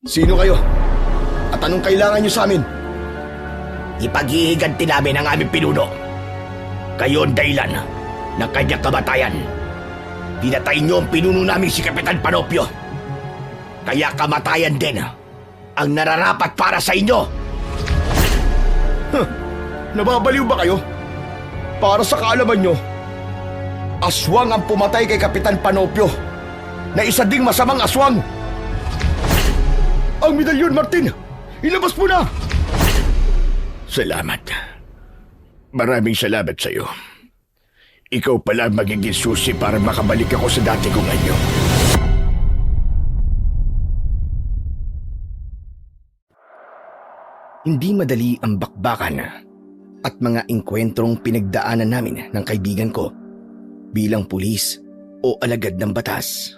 Sino kayo? At anong kailangan niyo sa amin? Ipaghihiganti namin ang aming pinuno. Kayo ang dahilan ng kanyang kamatayan. Pinatay niyo ang pinuno namin si Kapitan Panopio. Kaya kamatayan din ang nararapat para sa inyo. Nababaliw ba kayo? Para sa kaalaman nyo, aswang ang pumatay kay Kapitan Panopio na isa ding masamang aswang. Ang medalyon, Martin! Ilabas mo na! Salamat. Maraming salamat sa iyo. Ikaw pala ang magiging susi para makabalik ako sa dati kong anyo. Hindi madali ang bakbakan at mga engkwentrong pinagdaanan namin ng kaibigan ko bilang pulis o alagad ng batas.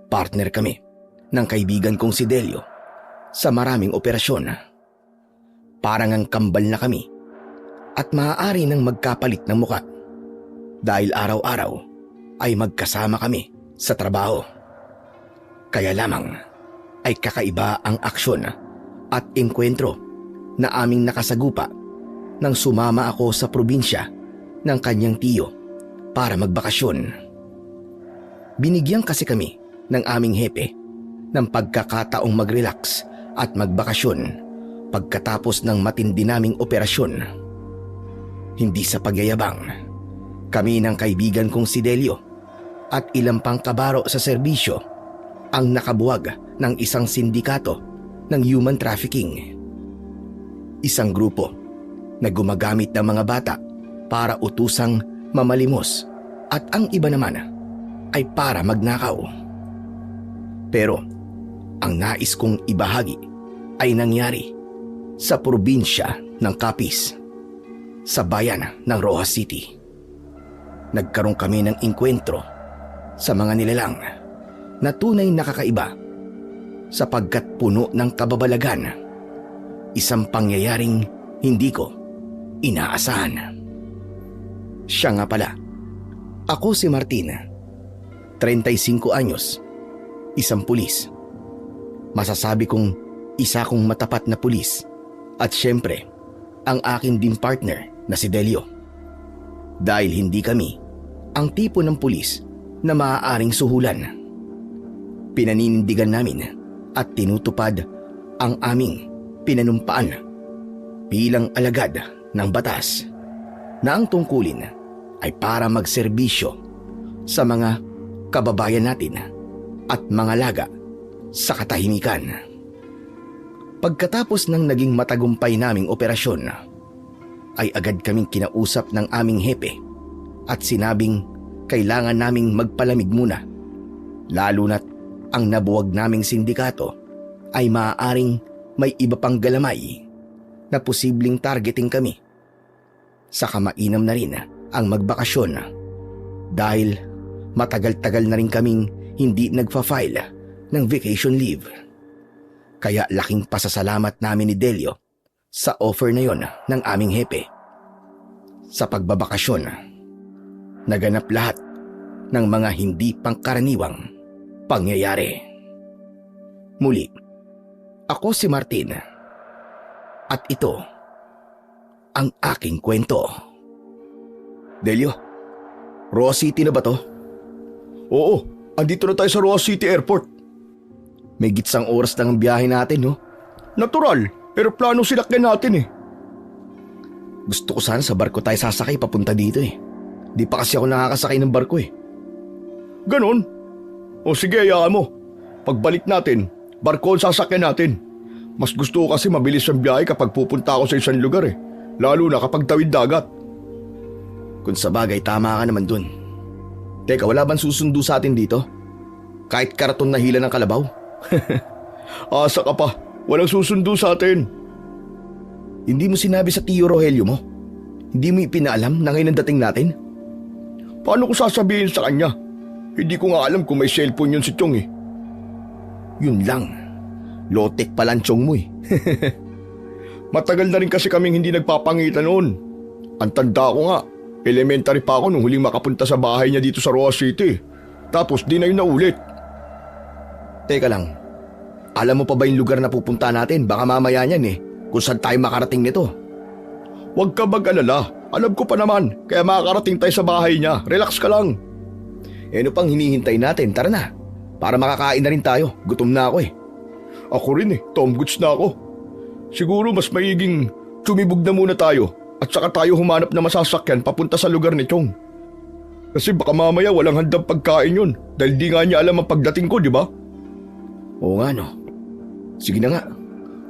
Partner kami ng kaibigan kong si Delio sa maraming operasyon. Parang ang kambal na kami at maaari nang magkapalit ng muka dahil araw-araw ay magkasama kami sa trabaho. Kaya lamang ay kakaiba ang aksyon at engkwentro na aming nakasagupa nang sumama ako sa probinsya ng kanyang tiyo para magbakasyon. Binigyan kasi kami ng aming hepe ng pagkakataong mag-relax at magbakasyon pagkatapos ng matindi naming operasyon. Hindi sa pagyayabang, kami ng kaibigan kong si Delio at ilang pang kabaro sa serbisyo ang nakabuwag ng isang sindikato ng human trafficking. Isang grupo na gumagamit ng mga bata para utusang mamalimos at ang iba naman ay para magnakaw. Pero ang nais kong ibahagi ay nangyari sa probinsya ng Capiz, sa bayan ng Rojas City. Nagkaroon kami ng engkwentro sa mga nilalang na tunay na kakaiba sapagkat puno ng kababalagan, isang pangyayaring hindi ko inaasahan. Siya nga pala, ako si Martin, 35 anyos, isang pulis. Masasabi kong isa kong matapat na pulis at syempre ang akin din partner na si Delio. Dahil hindi kami ang tipo ng pulis na maaaring suhulan. Pinaninindigan namin at tinutupad ang aming pinanumpaan bilang alagad ng batas na ang tungkulin ay para magserbisyo sa mga kababayan natin at mga laga sa katahimikan. Pagkatapos ng naging matagumpay naming operasyon, ay agad kaming kinausap ng aming hepe at sinabing kailangan naming magpalamig muna, lalo na't ang nabuwag naming sindikato ay maaaring may iba pang galamay na posibleng targeting kami. Saka mainam na rin ang magbakasyon dahil matagal-tagal na rin kaming hindi nagfa-file ng vacation leave. Kaya laking pasasalamat namin ni Delio sa offer na yon ng aming hepe. Sa pagbabakasyon, naganap lahat ng mga hindi pangkaraniwang pangyayari. Muli, ako si Martin at ito ang aking kwento. Delio, Rojas City na ba to? Oo, andito na tayo sa Rojas City Airport. May gitsang oras lang ang biyahe natin, no? Natural, pero plano sinakyan natin eh. Gusto ko sana sa barko tayo sasakay papunta dito eh. Di pa kasi ako nakakasakay ng barko eh. Ganon? O sige, hayaan mo. Pagbalik natin, barko ang sasakyan natin. Mas gusto ko kasi mabilis ang biyahe kapag pupunta ako sa isang lugar eh. Lalo na kapag tawid dagat. Kung sa bagay, tama ka naman dun. Teka, wala bang susundo sa atin dito? Kahit karaton na hila ng kalabaw? Asa ka pa, walang susundo sa atin. Hindi mo sinabi sa tiyo Rogelio mo? Hindi mo ipinaalam na ngayon ang dating natin? Paano ko sasabihin sa kanya? Hindi ko nga alam kung may cellphone yun si Chong eh. Yun lang. Lotek pala ang Chong mo eh. Matagal na rin kasi kaming hindi nagpapangitan noon. Ang tanda ko nga, elementary pa ako nung huling makapunta sa bahay niya dito sa Rojas City. Tapos di na yun naulit. Teka lang, Alam mo pa ba yung lugar na pupunta natin? Baka mamaya niyan kung saan tayo makarating nito. Huwag ka mag-alala. Alam ko pa naman, kaya makakarating tayo sa bahay niya. Relax ka lang. Ano pang hinihintay natin? Tara na. Para makakain na rin tayo. Gutom na ako Ako rin Tom goods na ako. Siguro mas maiging tumibog na muna tayo at saka tayo humanap na masasakyan papunta sa lugar ni Chong. Kasi baka mamaya walang handang pagkain yun dahil di nga niya alam ang pagdating ko, di ba? Oo nga no. Sige na nga.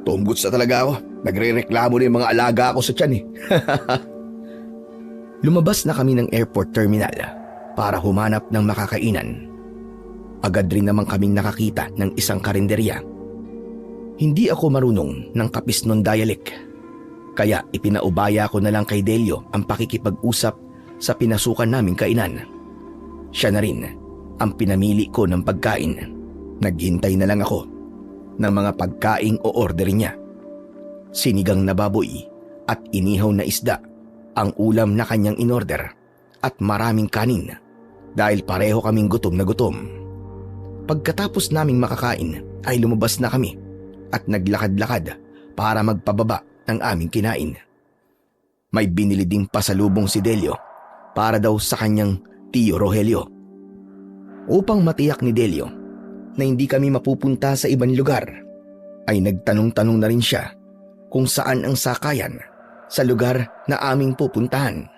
Tom goods na talaga ako. Nagre-reklamo na yung mga alaga ako sa tiyan Lumabas na kami ng airport terminal para humanap ng makakainan. Agad rin naman kaming nakakita ng isang karinderya. Hindi ako marunong ng Kapisnon dialect, kaya ipinaubaya ko na lang kay Delio ang pakikipag-usap sa pinasukan naming kainan. Siya na rin ang pinamili ko ng pagkain. Naghintay na lang ako ng mga pagkaing o orderin niya. Sinigang na baboy at inihaw na isda ang ulam na kanyang inorder at maraming kanin dahil pareho kaming gutom na gutom. Pagkatapos naming makakain ay lumabas na kami at naglakad-lakad para magpababa ng aming kinain. May binili ding pasalubong si Delio para daw sa kanyang tiyo Rogelio. Upang matiyak ni Delio na hindi kami mapupunta sa ibang lugar, ay nagtanong-tanong na rin siya kung saan ang sakayan sa lugar na aming pupuntahan.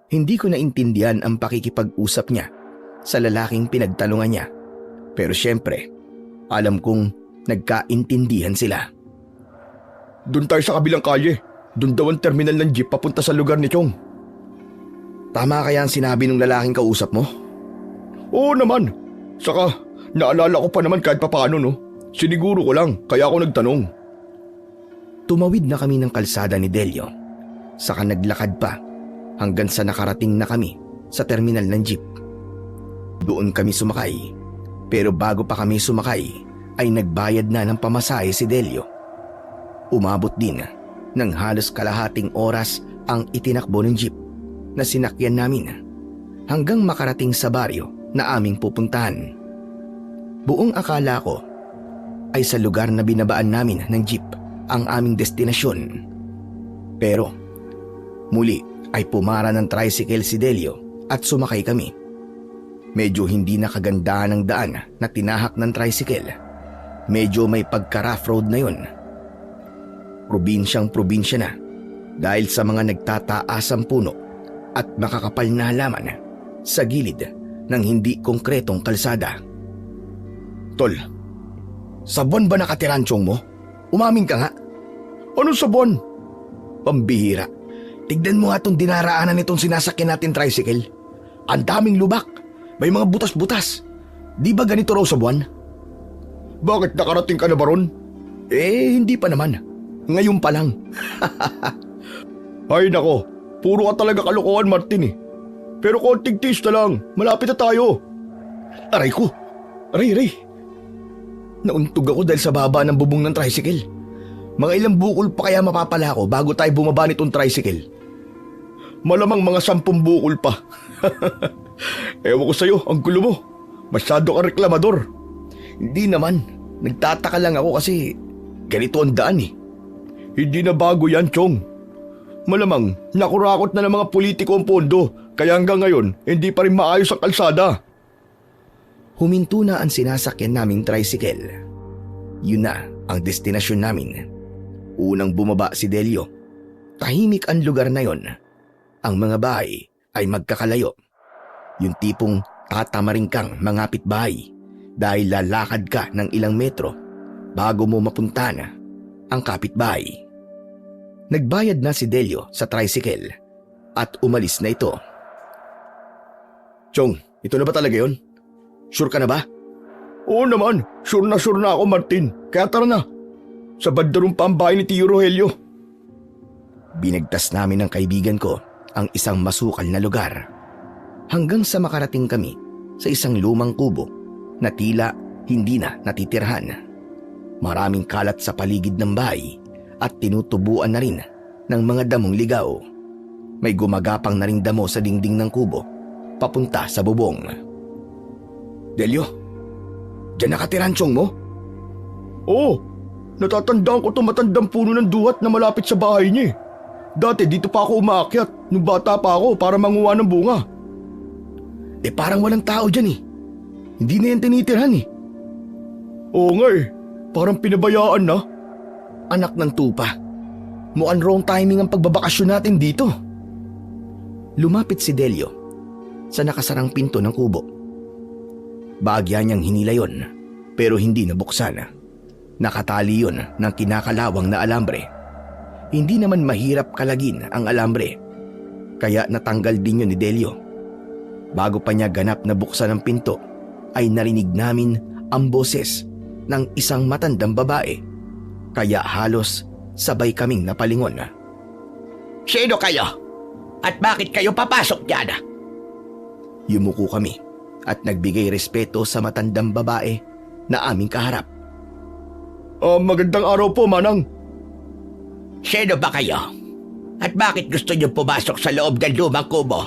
Hindi ko naintindihan ang pakikipag-usap niya sa lalaking pinagtanungan niya. Pero syempre, alam kong nagkaintindihan sila. Doon tayo sa kabilang kalye. Doon daw ang terminal ng jeep papunta sa lugar ni Chong. Tama kaya ang sinabi ng lalaking kausap mo? Oo naman. Saka naalala ko pa naman kahit papaano Siniguro ko lang kaya ako nagtanong. Tumawid na kami ng kalsada ni Delio. Saka naglakad pa hanggang sa nakarating na kami sa terminal ng jeep. Doon kami sumakay. Pero bago pa kami sumakay ay nagbayad na ng pamasahe si Delio. Umabot din ng halos kalahating oras ang itinakbo ng jeep na sinakyan namin hanggang makarating sa baryo na aming pupuntahan. Buong akala ko ay sa lugar na binabaan namin ng jeep ang aming destinasyon. Pero muli ay pumara ng tricycle si Delio at sumakay kami. Medyo hindi nakagandahan ng daan na tinahak ng tricycle. Medyo may pagka-rough road na yun. Probinsyang probinsya na dahil sa mga nagtataasang puno at makakapal na halaman sa gilid ng hindi konkretong kalsada. Tol, sa buwan ba nakatiran Chong mo? Umamin ka nga. Anong sa buwan? Pambihira. Tignan mo nga itong dinaraanan nitong sinasakyan natin tricycle. Ang daming lubak. May mga butas-butas. Di ba ganito raw sa buwan? Bakit nakarating ka na ba ron? Hindi pa naman. Ngayon pa lang. Ay nako, puro ka talaga kalokohan Martin Pero konting tiis na lang, malapit na tayo. Aray ko. Aray. Nauntog ako dahil sa baba ng bubong ng tricycle. Mga ilang bukol pa kaya mapapala ako bago tayo bumaba nitong tricycle. Malamang mga 10 bukol pa. Ewan ko sa'yo, ang gulo mo. Masyado ka reklamador. Hindi naman. Nagtataka lang ako kasi ganito ang daan Hindi na bago yan, Chong. Malamang nakurakot na ng mga politiko ang pondo, kaya hanggang ngayon hindi pa rin maayos ang kalsada. Huminto na ang sinasakyan naming tricycle. Yun na ang destinasyon namin. Unang bumaba si Delio. Tahimik ang lugar na yon. Ang mga bahay ay magkakalayo. Yung tipong tatamaring kang mangapit bahay dahil lalakad ka ng ilang metro bago mo mapunta na ang kapitbahay. Nagbayad na si Delio sa tricycle at umalis na ito. Chong, ito na ba talaga yon? Sure ka na ba? Oo naman, sure na ako Martin. Kaya tara na. Sa bandarong pa ang bahay ni Tio Rogelio. Binagtas namin ng kaibigan ko ang isang masukal na lugar hanggang sa makarating kami sa isang lumang kubo na tila hindi na natitirhan. Maraming kalat sa paligid ng bahay at tinutubuan na rin ng mga damong ligaw. May gumagapang na ring damo sa dingding ng kubo papunta sa bubong. Delio, dyan nakatira ang Chong mo? Oo, natatandaan ko to matandang puno ng duhat na malapit sa bahay niya eh. Dati dito pa ako umaakyat nung bata pa ako para manguha ng bunga. Parang walang tao dyan eh. Hindi na yan tinitirhan eh. Oo nga eh, parang pinabayaan na. Anak ng tupa. Mukhang wrong timing ang pagbabakasyon natin dito. Lumapit si Delio sa nakasarang pinto ng kubo. Bahagya niyang hinila yon pero hindi nabuksan. Nakatali yon ng kinakalawang na alambre. Hindi naman mahirap kalagin ang alambre kaya natanggal din yun ni Delio. Bago pa niya ganap na buksan ang pinto ay narinig namin ang boses ng isang matandang babae kaya halos sabay kaming napalingon. Sino kayo? At bakit kayo papasok dyan? Yumuko kami at nagbigay respeto sa matandang babae na aming kaharap. Magandang araw po, Manang. Sino ba kayo? At bakit gusto niyo pumasok sa loob ng lumang kubo?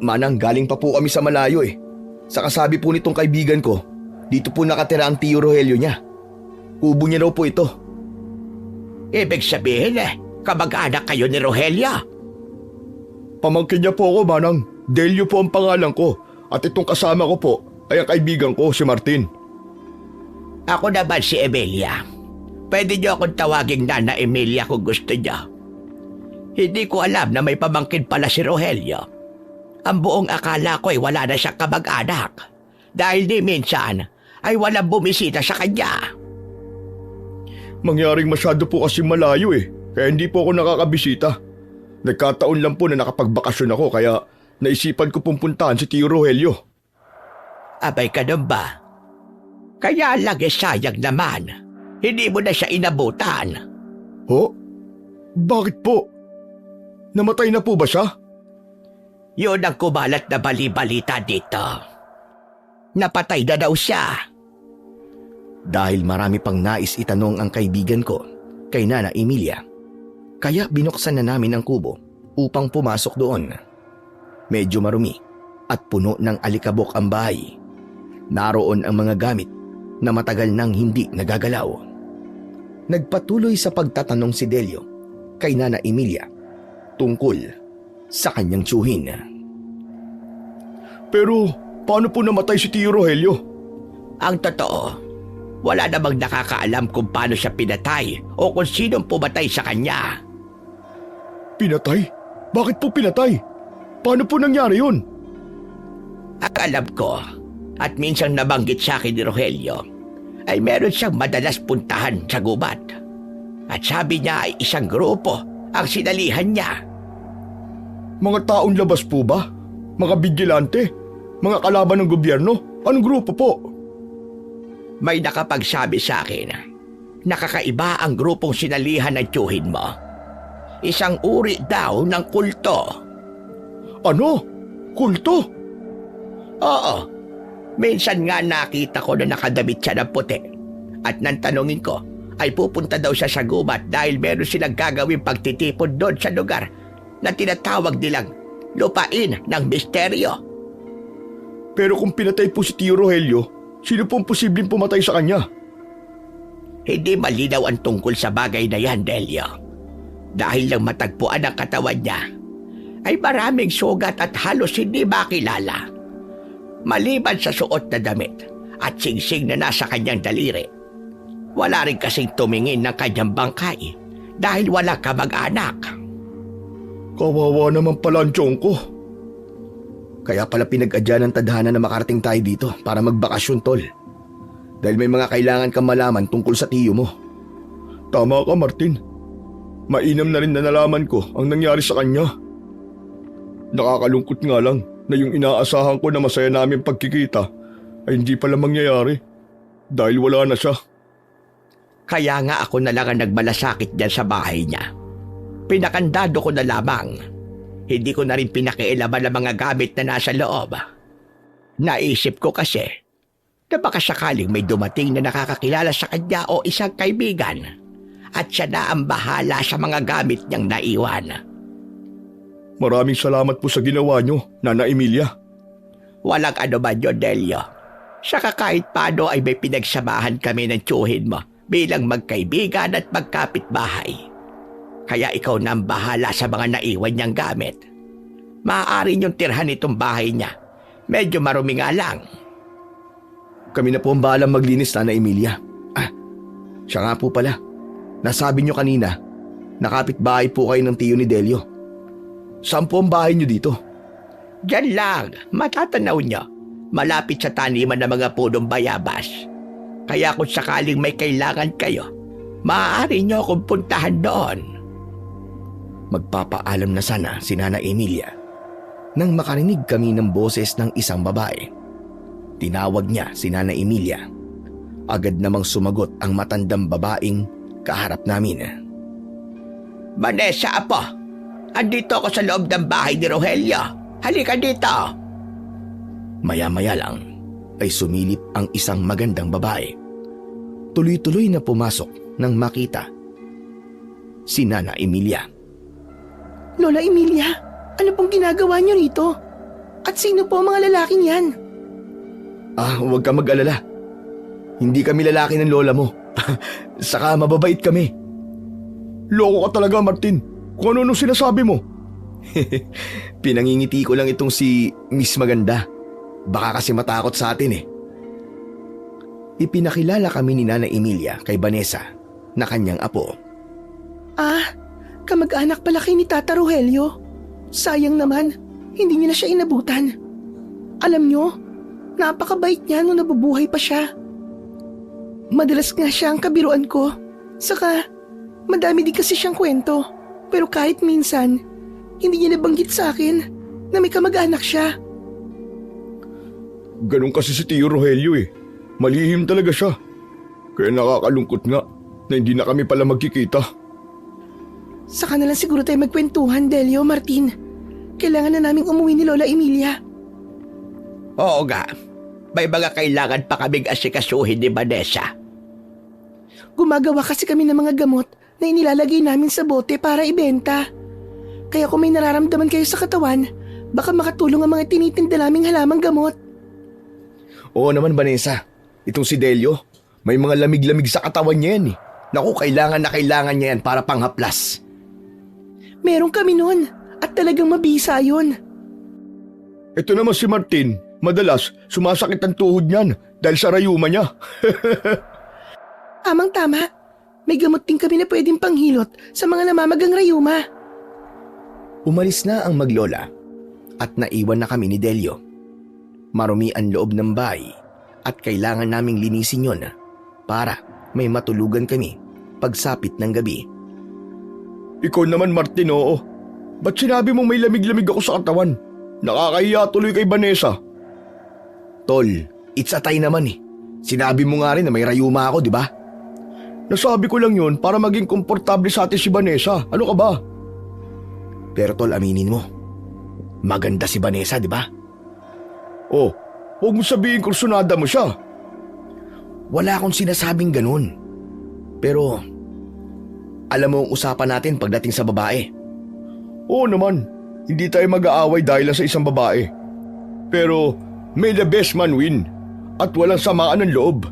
Manang, galing pa po kami sa malayo eh. Sa kasabi po nitong kaibigan ko, dito po nakatira ang tiyo Rogelio niya. Kubo niya raw po ito. Ibig sabihin kamag-anak kayo ni Rogelio? Pamangkin niya po ako, Manang. Delio po ang pangalan ko at itong kasama ko po ay ang kaibigan ko, si Martin. Ako naman si Emilia. Pwede niyo akong tawaging Nana Emilia kung gusto niyo. Hindi ko alam na may pamangkin pala si Rogelio. Ang buong akala ko ay wala na siyang kamag-anak dahil di minsan ay walang bumisita sa kanya. Mangyaring masyado po kasi malayo eh, kaya hindi po ako nakakabisita. Nagkataon lang po na nakapagbakasyon ako kaya naisipan ko puntahan si Tio Rogelio. Abay ka nun ba? Kaya lang sayang naman. Hindi mo na siya inabutan. Ho? Bakit po? Namatay na po ba siya? Yun ang kumalat na bali-balita dito. Napatay na daw siya. Dahil marami pang nais itanong ang kaibigan ko kay Nana Emilia, kaya binuksan na namin ang kubo upang pumasok doon. Medyo marumi at puno ng alikabok ang bahay. Naroon ang mga gamit na matagal nang hindi nagagalaw. Nagpatuloy sa pagtatanong si Delio kay Nana Emilia tungkol sa kanyang tiyuhin. Pero paano po namatay si Tio Rogelio? Ang totoo, wala namang nakakaalam kung paano siya pinatay o kung sinong pumatay sa kanya. Pinatay? Bakit po pinatay? Paano po nangyari yun? Ang alam ko, at minsan nabanggit sa akin ni Rogelio, ay meron siyang madalas puntahan sa gubat. At sabi niya ay isang grupo ang sinalihan niya. Mga taong labas po ba? Mga bigilante? Mga kalaban ng gobyerno? Anong grupo po? May nakapagsabi sa akin, nakakaiba ang grupong sinalihan ng tiyuhin mo. Isang uri daw ng kulto. Ano? Kulto? Oo. Minsan nga nakita ko na nakadamit siya ng puti. At nang tanungin ko, ay pupunta daw siya sa gubat dahil meron silang gagawing pagtitipon doon sa lugar na tinatawag nilang lupain ng misteryo. Pero kung pinatay po si Tio Rogelio, sino pong posibleng pumatay sa kanya? Hindi malinaw ang tungkol sa bagay na yan, Delio. Dahil lang matagpuan ang katawan niya, ay maraming sugat at halos hindi makilala. Maliban sa suot na damit at singsing na nasa kanyang daliri, wala rin kasing tumingin ng kanyang bangkay dahil wala kamag-anak. Kawawa naman pala ang tiyong ko. Kaya pala pinag-adya ng tadhana na makarating tayo dito para magbakasyon, tol. Dahil may mga kailangan kang malaman tungkol sa tiyo mo. Tama ka, Martin. Mainam na rin na nalaman ko ang nangyari sa kanya. Nakakalungkot nga lang na yung inaasahan ko na masaya namin pagkikita ay hindi pala mangyayari dahil wala na siya. Kaya nga ako na lang ang nagmalasakit dyan sa bahay niya. Pinakandado ko na lamang. Hindi ko na rin pinakialaman ang mga gamit na nasa loob. Naisip ko kasi na baka sakaling may dumating na nakakakilala sa kanya o isang kaibigan at siya na ang bahala sa mga gamit niyang naiwan. Maraming salamat po sa ginawa niyo, Nana Emilia. Walang ano man yun, Delio. Saka kahit paano ay may pinagsamahan kami ng tiyuhin mo bilang magkaibigan at magkapitbahay. Kaya ikaw na ang bahala sa mga naiwan niyang gamit. Maaari niyong tirhan itong bahay niya. Medyo marumi nga lang. Kami na po ang bahalang maglinis, Nana Emilia. Siya nga po pala. Nasabi niyo kanina, nakapitbahay po kayo ng tiyo ni Delio. Saan po ang bahay niyo dito? Diyan lang, matatanaw niyo. Malapit sa taniman ng mga punong bayabas. Kaya kung sakaling may kailangan kayo, maaari niyo akong puntahan doon. Magpapaalam na sana si Nana Emilia nang makarinig kami ng boses ng isang babae. Tinawag niya si Nana Emilia. Agad namang sumagot ang matandang babaeng kaharap namin. Vanessa, apo. Andito ako sa loob ng bahay ni Rogelio. Halika dito. Maya-maya lang ay sumilip ang isang magandang babae. Tuloy-tuloy na pumasok nang makita si Nana Emilia. Lola Emilia, ano pong ginagawa niyo rito? At sino po ang mga lalaking yan? Huwag ka mag-alala. Hindi kami lalaki ng lola mo. Saka mababait kami. Loko ka talaga, Martin. Kung ano sinasabi mo. Pinangingiti ko lang itong si Miss Maganda. Baka kasi matakot sa atin eh. Ipinakilala kami ni Nana Emilia kay Vanessa na kanyang apo. Kamag-anak pala kay ni Tata Rogelio. Sayang naman, hindi niya na siya inabutan. Alam niyo, napakabait niya nung nabubuhay pa siya. Madalas nga siya ang kabiruan ko. Saka, madami din kasi siyang kwento. Pero kahit minsan, hindi niya nabanggit sa akin na may kamag-anak siya. Ganun kasi si Tio Rogelio eh. Malihim talaga siya. Kaya nakakalungkot nga na hindi na kami pala magkikita. Saka na lang siguro tayo magkwentuhan, Delio, Martin. Kailangan na naming umuwi ni Lola Emilia. Oo nga. May mga kailangan pa kaming asikasuhin ni Vanessa. Gumagawa kasi kami ng mga gamot na inilalagay namin sa bote para ibenta. Kaya kung may nararamdaman kayo sa katawan, baka makatulong ang mga tinitinda naming halamang gamot. Oo naman, Vanessa. Itong si Delio, may mga lamig-lamig sa katawan niya yan eh. Naku, kailangan na kailangan niya yan para panghaplas. Meron kami nun at talagang mabisa yun. Ito naman si Martin. Madalas, sumasakit ang tuhod niyan dahil sa rayuma niya. Amang tama, may gamot din kami na pwedeng panghilot sa mga namamagang rayuma. Umalis na ang maglola at naiwan na kami ni Delio. Marumi ang loob ng bahay at kailangan naming linisin yon para may matulugan kami pagsapit ng gabi. Ikaw naman, Martin, oo. Ba't sinabi mong may lamig-lamig ako sa katawan? Nakakahiya tuloy kay Vanessa. Tol, it's a tie naman eh. Sinabi mo nga rin na may rayuma ako, di ba? Nasabi ko lang yun para maging komportable sa atin si Vanessa. Ano ka ba? Pero tol, aminin mo. Maganda si Vanessa, di ba? Oh, huwag mo sabihin kursunada mo siya. Wala akong sinasabing ganun. Pero, alam mo ang usapan natin pagdating sa babae. Oo naman, hindi tayo mag-aaway dahil lang sa isang babae. Pero, may the best man win. At walang samaan ng loob.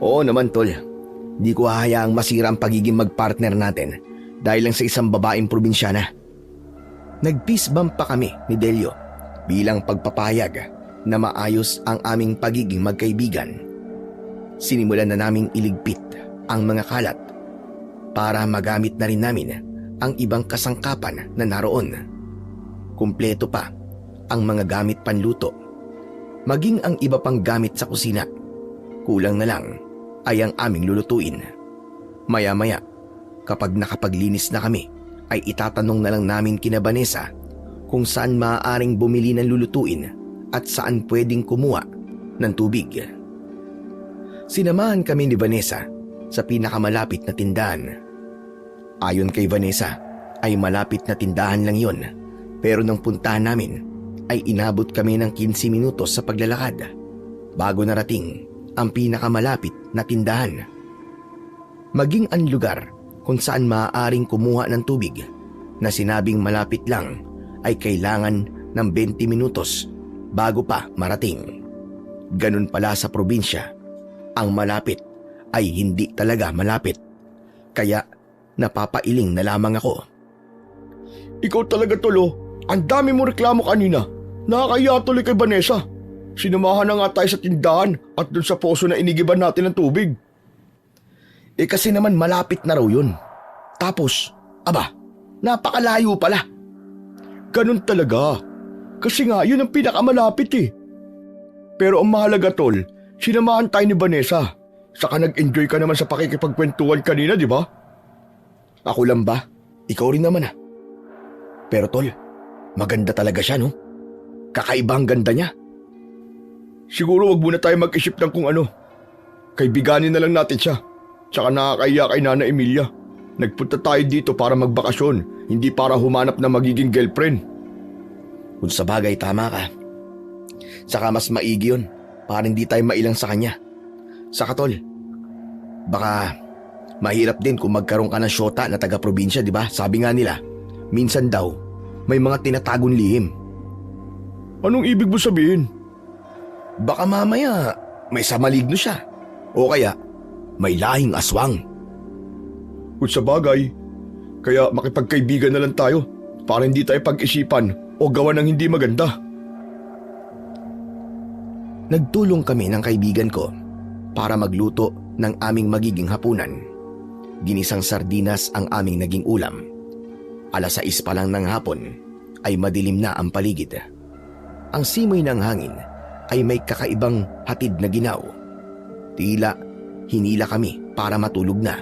Oo naman, tol. Di ko hahayaang masira ang pagiging magpartner natin dahil lang sa isang babaeng probinsyana. Nag-peace bump pa kami ni Delio bilang pagpapayag na maayos ang aming pagiging magkaibigan. Sinimulan na naming iligpit ang mga kalat para magamit na rin namin ang ibang kasangkapan na naroon. Kumpleto pa ang mga gamit panluto, maging ang iba pang gamit sa kusina. Kulang na lang ay ang aming lulutuin. Maya-maya, kapag nakapaglinis na kami, ay itatanong na lang namin kina Vanessa kung saan maaaring bumili ng lulutuin at saan pwedeng kumuha ng tubig. Sinamahan kami ni Vanessa sa pinakamalapit na tindahan. Ayon kay Vanessa, ay malapit na tindahan lang yon, pero nang puntahan namin, ay inabot kami ng 15 minutos sa paglalakad bago narating ang pinakamalapit na tindahan. Maging ang lugar kung saan maaaring kumuha ng tubig na sinabing malapit lang ay kailangan ng 20 minutos bago pa marating. ganun pala sa probinsya, ang malapit ay hindi talaga malapit. Kaya napapailing na lamang ako. Ikaw talaga Tol. Ang dami mo reklamo kanina. Nakakaya tuloy kay Vanessa. Sinamahan na nga tayo sa tindahan at dun sa poso na inigiban natin ng tubig. Kasi naman malapit na raw yun. Tapos, napakalayo pala. Ganun talaga. Kasi nga yun ang pinakamalapit eh. Pero ang mahalaga Tol, sinamahan tayo ni Vanessa. Saka nag-enjoy ka naman sa pakikipagkwentuhan kanina, di ba? Ako lang ba? Ikaw rin naman ah. Pero Tol, maganda talaga siya no? Kakaibang ganda niya. Siguro wag muna tayo mag-isip ng kung ano. Kaibiganin na lang natin siya. Tsaka nakakaya kay Nana Emilia. Nagpunta tayo dito para magbakasyon, hindi para humanap na magiging girlfriend. Kung sa bagay tama ka. Saka mas maigi yun para hindi tayo mailang sa kanya. Saka Tol, baka mahirap din kung magkaroon ka ng syota na taga-probinsya, di ba? Sabi nga nila, minsan daw may mga tinatagong lihim. Anong ibig mo sabihin? Baka mamaya may samaligno siya. O kaya may lahing aswang. Kung sa bagay, kaya makipagkaibigan na lang tayo para hindi tayo pag-isipan o gawa ng hindi maganda. Nagtulong kami ng kaibigan ko para magluto ng aming magiging hapunan. Ginisang sardinas ang aming naging ulam. 6:00 pa lang ng hapon ay madilim na ang paligid. Ang simoy ng hangin ay may kakaibang hatid na ginaw. Tila hinila kami para matulog na.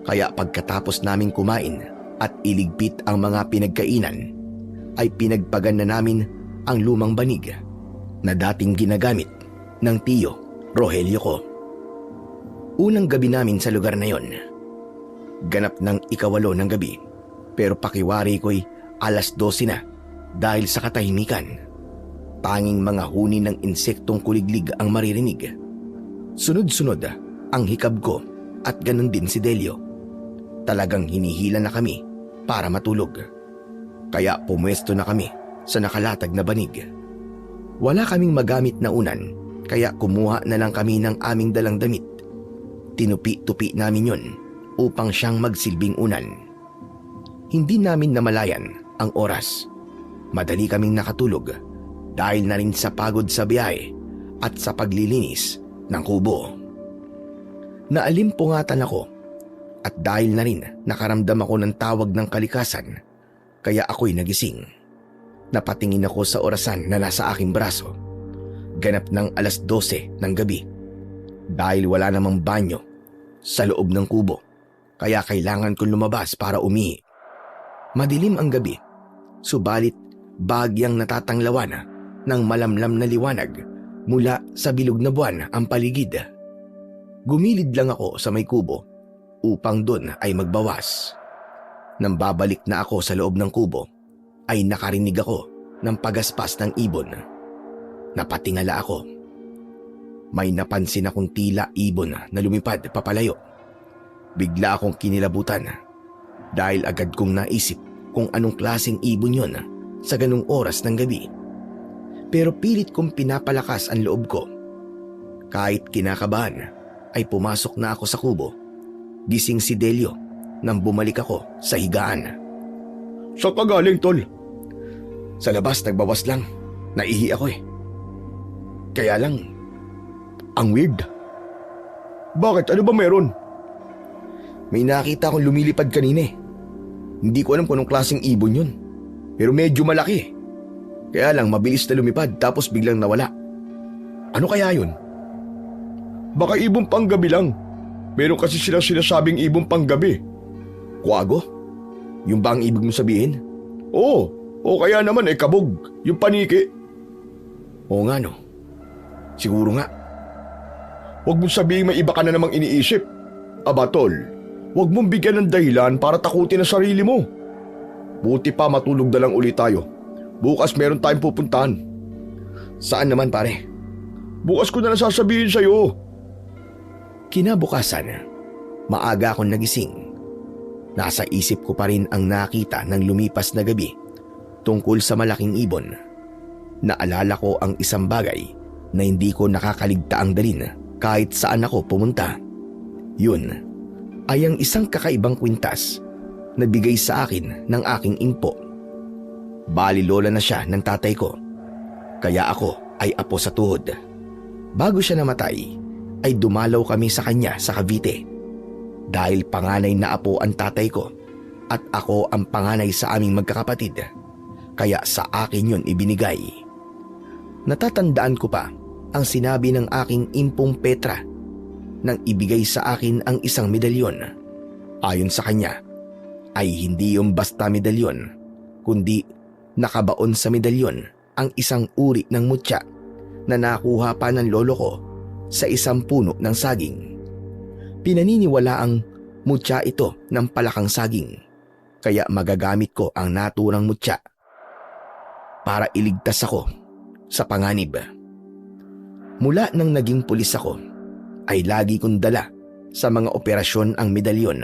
Kaya pagkatapos naming kumain at iligpit ang mga pinagkainan, ay pinagpagan na namin ang lumang banig na dating ginagamit ng tiyo Rogelio ko. Unang gabi namin sa lugar na yon. Ganap ng 8 ng gabi, pero pakiwari ko'y 12:00 na dahil sa katahimikan. Tanging mga huni ng insektong kuliglig ang maririnig. Sunod-sunod ang hikab ko at ganun din si Delio. Talagang hinihila na kami para matulog. Kaya pumwesto na kami sa nakalatag na banig. Wala kaming magamit na unan, kaya kumuha na lang kami ng aming dalang damit. Tinupi-tupi namin yon upang siyang magsilbing unan. Hindi namin namalayan ang oras. Madali kaming nakatulog dahil na rin sa pagod sa biyahe at sa paglilinis ng kubo. Naalimpungatan ako at dahil na rin nakaramdam ako ng tawag ng kalikasan, kaya ako'y nagising. Napatingin ako sa orasan na nasa aking braso. Ganap ng 12:00 ng gabi. Dahil wala namang banyo sa loob ng kubo, kaya kailangan kong lumabas para umihi. Madilim ang gabi, subalit bagyang natatanglawan ng malamlam na liwanag mula sa bilog na buwan ang paligid. Gumilid lang ako sa may kubo upang doon ay magbawas. Nang babalik na ako sa loob ng kubo, ay nakarinig ako ng pagaspas ng ibon. Napatingala ako. May napansin akong tila ibon na lumipad papalayo. Bigla akong kinilabutan dahil agad kong naisip kung anong klaseng ibon yon sa ganung oras ng gabi. Pero pilit kong pinapalakas ang loob ko. Kahit kinakabahan, ay pumasok na ako sa kubo. Gising si Delio nang bumalik ako sa higaan. Saan ka galing, Tol? Sa labas, nagbawas lang. Naihi ako eh. Kaya lang, ang weird. Bakit? Ano ba meron? May nakita akong lumilipad kanina eh. Hindi ko alam kung anong klaseng ibon yun. Pero medyo malaki. Kaya lang mabilis na lumipad tapos biglang nawala. Ano kaya yun? Baka ibon panggabi lang. Meron kasi silang sinasabing ibon panggabi. Kwago? Yung ba ang ibig mo sabihin? Oo, o kaya naman kabog, yung paniki. Oo nga no. Siguro nga. Huwag mong sabihin may iba ka na namang iniisip. Aba Tol, huwag mong bigyan ng dahilan para takutin ang sarili mo. Buti pa matulog na lang ulit tayo. Bukas meron tayong pupuntahan. Saan naman pare? Bukas ko na nasasabihin sa'yo. Kinabukasan, maaga akong nagising. Nasa isip ko pa rin ang nakita ng lumipas na gabi tungkol sa malaking ibon. Naalala ko ang isang bagay na hindi ko nakakaligtaang dalin kahit saan ako pumunta. Yun ay ang isang kakaibang kwintas na bigay sa akin ng aking impo. Bali lola na siya ng tatay ko, kaya ako ay apo sa tuhod. Bago siya namatay, ay dumalaw kami sa kanya sa Cavite. Dahil panganay na apo ang tatay ko at ako ang panganay sa aming magkakapatid, kaya sa akin yun ibinigay. Natatandaan ko pa ang sinabi ng aking impong Petra nang ibigay sa akin ang isang medalyon. Ayon sa kanya, ay hindi yung basta medalyon, kundi nakabaon sa medalyon ang isang uri ng mutya na nakuha pa ng lolo ko sa isang puno ng saging. Pinaniniwala ang mutya ito ng palakang saging, kaya magagamit ko ang naturang mutya para iligtas ako sa panganib. Mula nang naging pulis ako, ay lagi kong dala sa mga operasyon ang medalyon.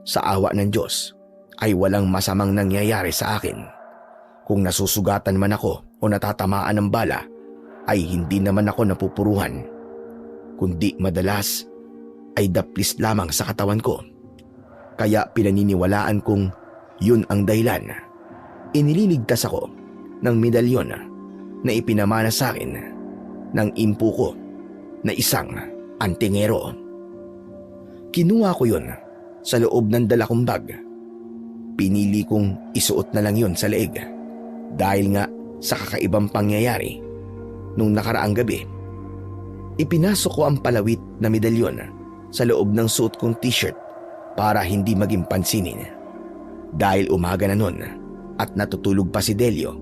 Sa awa ng Diyos ay walang masamang nangyayari sa akin. Kung nasusugatan man ako o natatamaan ng bala, ay hindi naman ako napupuruhan, kundi madalas ay daplis lamang sa katawan ko. Kaya pinaniniwalaan kong yun ang dahilan. Iniligtas ako ng medalyon na ipinamana sa akin ng impo ko na isang antingero. Kinuha ko yun sa loob ng dala kong bag. Pinili kong isuot na lang yun sa leeg dahil nga sa kakaibang pangyayari nung nakaraang gabi. Ipinasok ko ang palawit na medalyon sa loob ng suot kong t-shirt para hindi maging pansinin. Dahil umaga na nun at natutulog pa si Delio,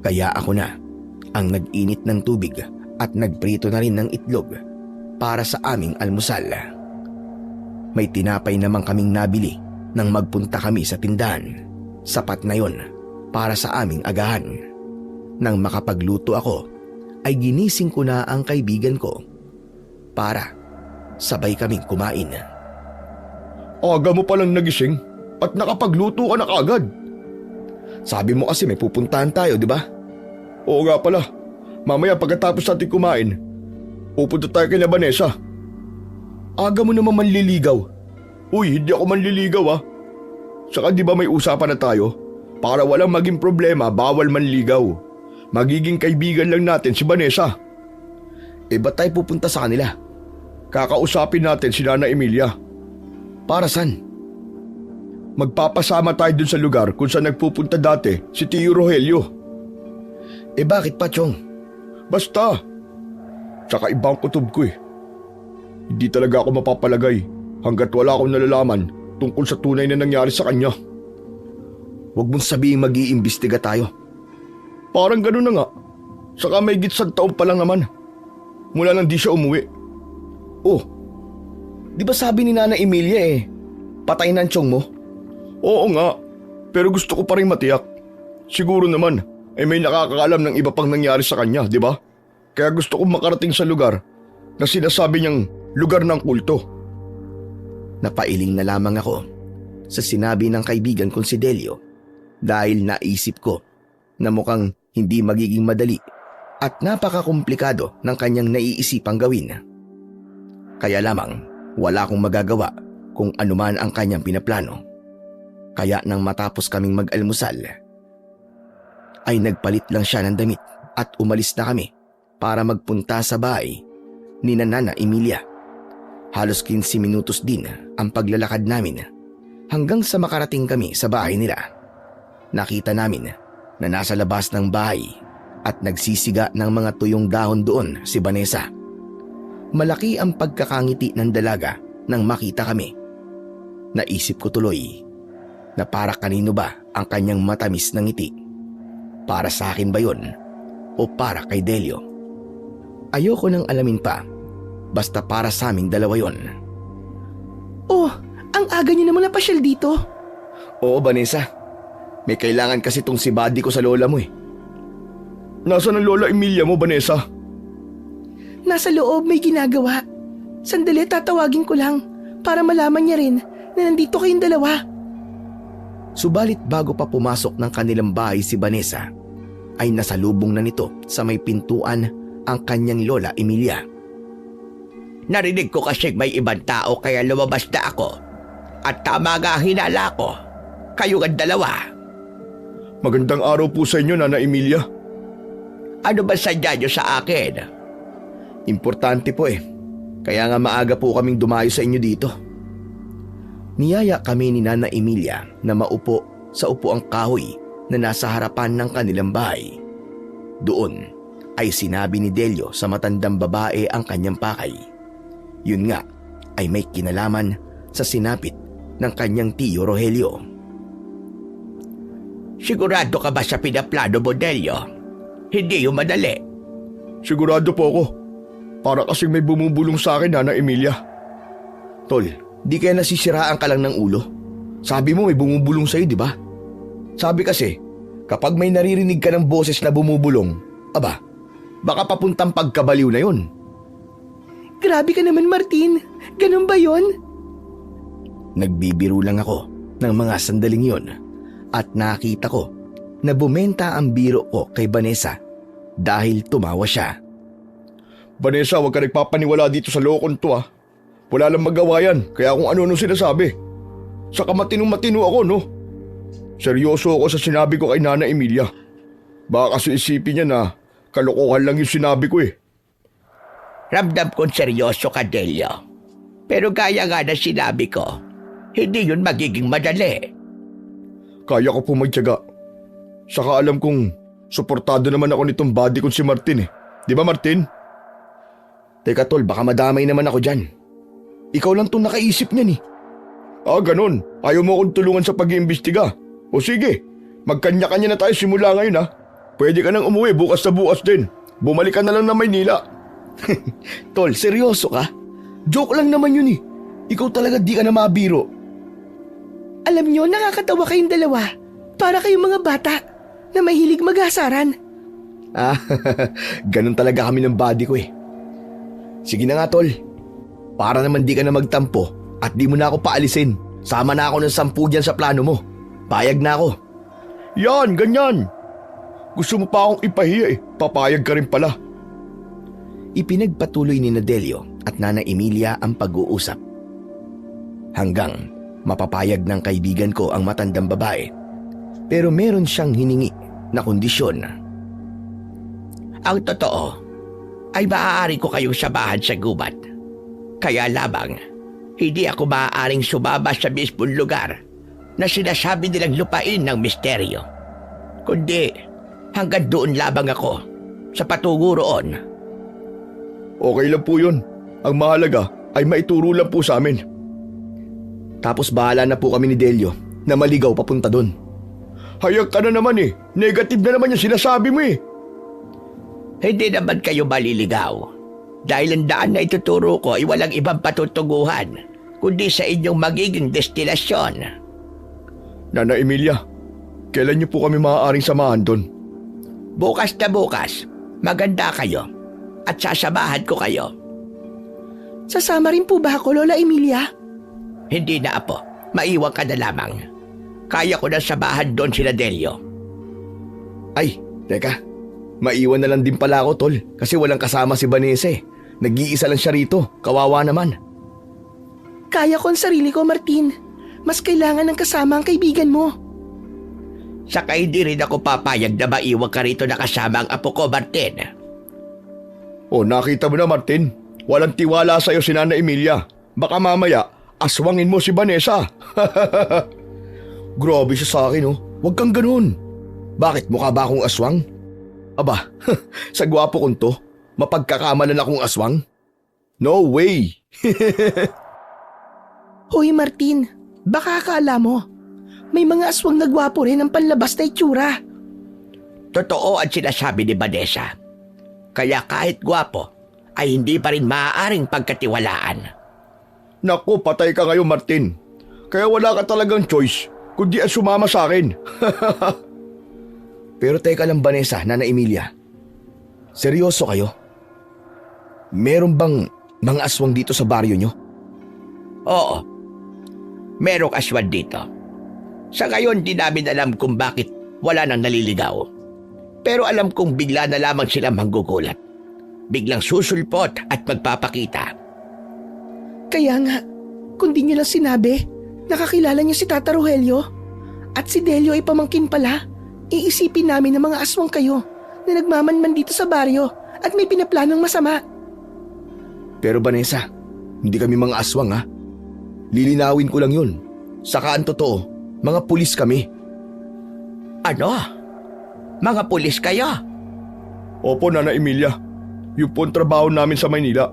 kaya ako na ang nag-init ng tubig at nagprito na rin ng itlog para sa aming almusal. May tinapay naman kaming nabili nang magpunta kami sa tindahan. Sapat na yon para sa aming agahan. Nang makapagluto ako, ay ginising ko na ang kaibigan ko para sabay kaming kumain. Aga mo palang nagising at nakapagluto ka na kagad. Sabi mo kasi may pupuntahan tayo, di ba? Oo nga pala. Mamaya pagkatapos natin kumain, pupunta tayo kay Vanessa. Aga mo naman manliligaw. Uy, hindi ako manliligaw ah. Saka di ba may usapan na tayo? Para walang maging problema, bawal manligaw. Magiging kaibigan lang natin si Vanessa. Ba't tayo pupunta sa kanila? Kakausapin natin si Nana Emilia. Para saan? Magpapasama tayo dun sa lugar kung saan nagpupunta dati si Tio Rogelio. Bakit pa, Chong? Basta. Tsaka ibang kutob ko eh. Hindi talaga ako mapapalagay hanggat wala akong nalalaman tungkol sa tunay na nangyari sa kanya. Huwag mong sabihin mag-iimbestiga tayo. Parang gano'n na nga. Saka may gitsang taon pa lang naman. Mula nang di siya umuwi. Oh, di ba sabi ni Nana Emilia patay na ang tiyong mo? Oo nga, pero gusto ko pa rin matiyak. Siguro naman may nakakaalam ng iba pang nangyari sa kanya, di ba? Kaya gusto kong makarating sa lugar na sinasabi niyang lugar ng kulto. Napailing na lamang ako sa sinabi ng kaibigan kong si Delio dahil naisip ko na mukhang hindi magiging madali at napakakomplikado ng kanyang naiisipang gawin. Kaya lamang wala akong magagawa kung anuman ang kanyang pinaplano. Kaya nang matapos kaming mag-almusal, ay nagpalit lang siya ng damit at umalis na kami para magpunta sa bahay ni Nana Emilia. Halos 15 minutos din ang paglalakad namin hanggang sa makarating kami sa bahay nila. Nakita namin na nasa labas ng bahay at nagsisiga ng mga tuyong dahon doon si Vanessa. Malaki ang pagkakangiti ng dalaga nang makita kami. Naisip ko tuloy na para kanino ba ang kanyang matamis na ngiti? Para sa akin ba yun o para kay Delio? Ayoko nang alamin pa, basta para sa aming dalawa yon. Oh, ang aga niyo naman napasyal dito. Oo, Vanessa. May kailangan kasi tong si Buddy ko sa lola mo eh. Nasaan ang Lola Emilia mo, Vanessa? Nasa loob may ginagawa. Sandali, tatawagin ko lang para malaman niya rin na nandito kayong dalawa. Subalit bago pa pumasok ng kanilang bahay si Vanessa, ay nasalubong na nito sa may pintuan ang kanyang lola Emilia. Narinig ko kasi may ibang tao kaya lumabas na ako. At tama nga hinala ko. Kayo ang dalawa. Magandang araw po sa inyo, Nana Emilia. Ano ba sadya niyo sa akin? Importante po eh. Kaya nga maaga po kaming dumayo sa inyo dito. Niyaya kami ni Nana Emilia na maupo sa upuang kahoy na nasa harapan ng kanilang bahay. Doon ay sinabi ni Delio sa matandang babae ang kanyang pakay. Yun nga ay may kinalaman sa sinapit ng kanyang tiyo Rogelio. Sigurado ka ba sa pinaplano mo, Delio? Hindi yung madali. Sigurado po ako. Para kasing may bumubulong sa akin, Nana Emilia. Tol, di kaya nasisiraan ka lang ng ulo? Sabi mo may bumubulong sa'yo, di ba? Sabi kasi, kapag may naririnig ka ng boses na bumubulong, aba, baka papuntang pagkabaliw na yun. Grabe ka naman, Martin. Ganun ba yon? Nagbibiro lang ako ng mga sandaling yon at nakita ko na bumenta ang biro ko kay Vanessa dahil tumawa siya. Vanessa, huwag ka nagpapaniwala dito sa lokon to ah. Wala lang magawa yan, kaya kung ano-ano sinasabi. Saka matinong-matino ako, no? Seryoso ako sa sinabi ko kay Nana Emilia. Baka kasi isipin niya na kalokohan lang yung sinabi ko eh. Ramdam kong seryoso ka, Delio. Pero gaya nga na sinabi ko, hindi yun magiging madali. Kaya ko po magtiyaga. Saka alam kong suportado naman ako nitong buddy kong si Martin eh. Di ba, Martin? Teka tol, baka madamay naman ako dyan. Ikaw lang itong nakaisip niyan eh. Ah, ganun. Ayaw mo akong tulungan sa pag-iimbestiga. O sige, magkanya-kanya na tayo simula ngayon ha. Pwede ka nang umuwi bukas na bukas din. Bumalik ka na lang na Maynila. Tol, seryoso ka? Joke lang naman yun eh. Ikaw talaga di ka na mabiro. Alam nyo, nakakatawa kayong dalawa. Para kayong mga bata na mahilig mag-asaran. Ah, ganun talaga kami ng body ko eh. Sige na nga tol. Para naman di ka na magtampo at di mo na ako paalisin. Sama na ako ng 10 dyan sa plano mo. Payag na ako. Yan, ganyan. Gusto mo pa akong ipahiya eh. Papayag ka rin pala. Ipinagpatuloy ni Delio at Nana Emilia ang pag-uusap. Hanggang mapapayag ng kaibigan ko ang matandang babae. Pero meron siyang hiningi na kondisyon. Ang totoo ay maaari ko kayong sabahan sa gubat. Kaya labang, hindi ako maaaring sumaba sa mismong lugar na sinasabi nilang lupain ng misteryo. Kundi hanggang doon labang ako sa patungo roon. Okay lang po yun. Ang mahalaga ay maituro lang po sa amin. Tapos bahala na po kami ni Delio na maligaw papunta doon. Hayag ka na naman eh. Negative na naman yung sinasabi mo eh. Hindi naman kayo maliligaw. Dahil ang daan na ituturo ko ay walang ibang patutunguhan, kundi sa inyong magiging destinasyon. Nana Emilia, kailan niyo po kami maaaring samahan doon? Bukas na bukas, maganda kayo at sasamahan ko kayo. Sasama rin po ba ako, Lola Emilia? Hindi na apo, maiwan ka na lamang. Kaya ko na samahan doon sila Delio. Ay, teka. Maiwan na lang din pala ako tol kasi walang kasama si Vanessa eh. Nag-iisa lang siya rito, kawawa naman. Kaya ko ang sarili ko, Martin. Mas kailangan ng kasama ang kaibigan mo. Saka hindi rin ako papayag na maiwan ka rito na kasama ang apo ko, Martin. O nakita mo na Martin, walang tiwala sa'yo si Nana Emilia. Baka mamaya, aswangin mo si Vanessa. Grabe siya sa akin oh, huwag kang ganun. Bakit mukha ba akong aswang? Aba, sa gwapo kong to, mapagkakamalan akong aswang? No way! Hoy Martin, baka akala mo, may mga aswang na gwapo rin ang panlabas na itsura. Totoo ang sinasabi ni Vanessa. Kaya kahit gwapo, ay hindi pa rin maaaring pagkatiwalaan. Naku, patay ka ngayon Martin. Kaya wala ka talagang choice, kundi ang sumama sa akin. Pero teka lang Vanessa, Nana Emilia. Seryoso kayo? Meron bang mga aswang dito sa baryo nyo? Oo, merong aswang dito. Sa ngayon di namin alam kung bakit wala nang naliligaw. Pero alam kong bigla na lamang sila manggugulat. biglang susulpot at magpapakita. Kaya nga, kung di niyo lang sinabi, nakakilala niyo si Tata Rogelio at si Delio ay pamangkin pala, iisipin namin ng mga aswang kayo na nagmamanman dito sa baryo at may pinaplanong masama. Pero Vanessa, hindi kami mga aswang ha. Lilinawin ko lang yun. Saka ang totoo, mga pulis kami. Ano? Mga pulis kayo? Opo, Nana Emilia. Yung po ang trabaho namin sa Maynila.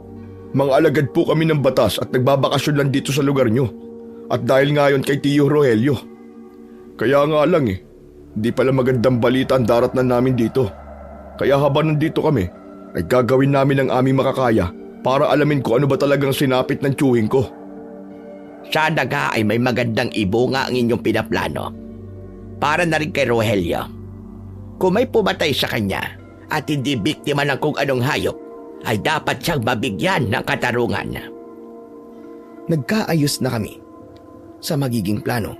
Mga alagad po kami ng batas at nagbabakasyon lang dito sa lugar nyo. At dahil ngayon kay Tio Rogelio. Kaya nga lang hindi pala magandang balita ang darat na namin dito. Kaya habang nandito kami, ay gagawin namin ang aming makakaya para alamin ko ano ba talagang sinapit ng tiyuhin ko. Sana nga ay may magandang ibunga ang inyong pinaplano. Para na rin kay Rogelio. Kung may pumatay sa kanya at hindi biktima ng kung anong hayop, ay dapat siyang mabigyan ng katarungan. Nagkaayos na kami sa magiging plano.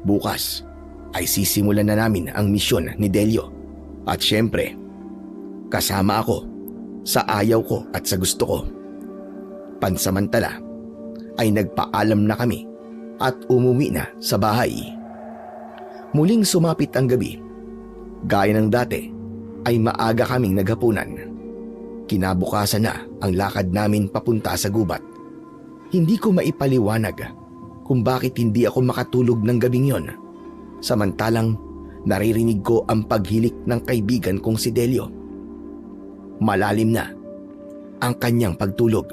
Bukas ay sisimulan na namin ang misyon ni Delio. At syempre, kasama ako sa ayaw ko at sa gusto ko. Pansamantala ay nagpaalam na kami at umuwi na sa bahay. Muling sumapit ang gabi. Gaya ng dati ay maaga kaming naghapunan. Kinabukasan na ang lakad namin papunta sa gubat. Hindi ko maipaliwanag kung bakit hindi ako makatulog ng gabing yon. Samantalang naririnig ko ang paghilik ng kaibigan kong si Delio. Malalim na ang kanyang pagtulog.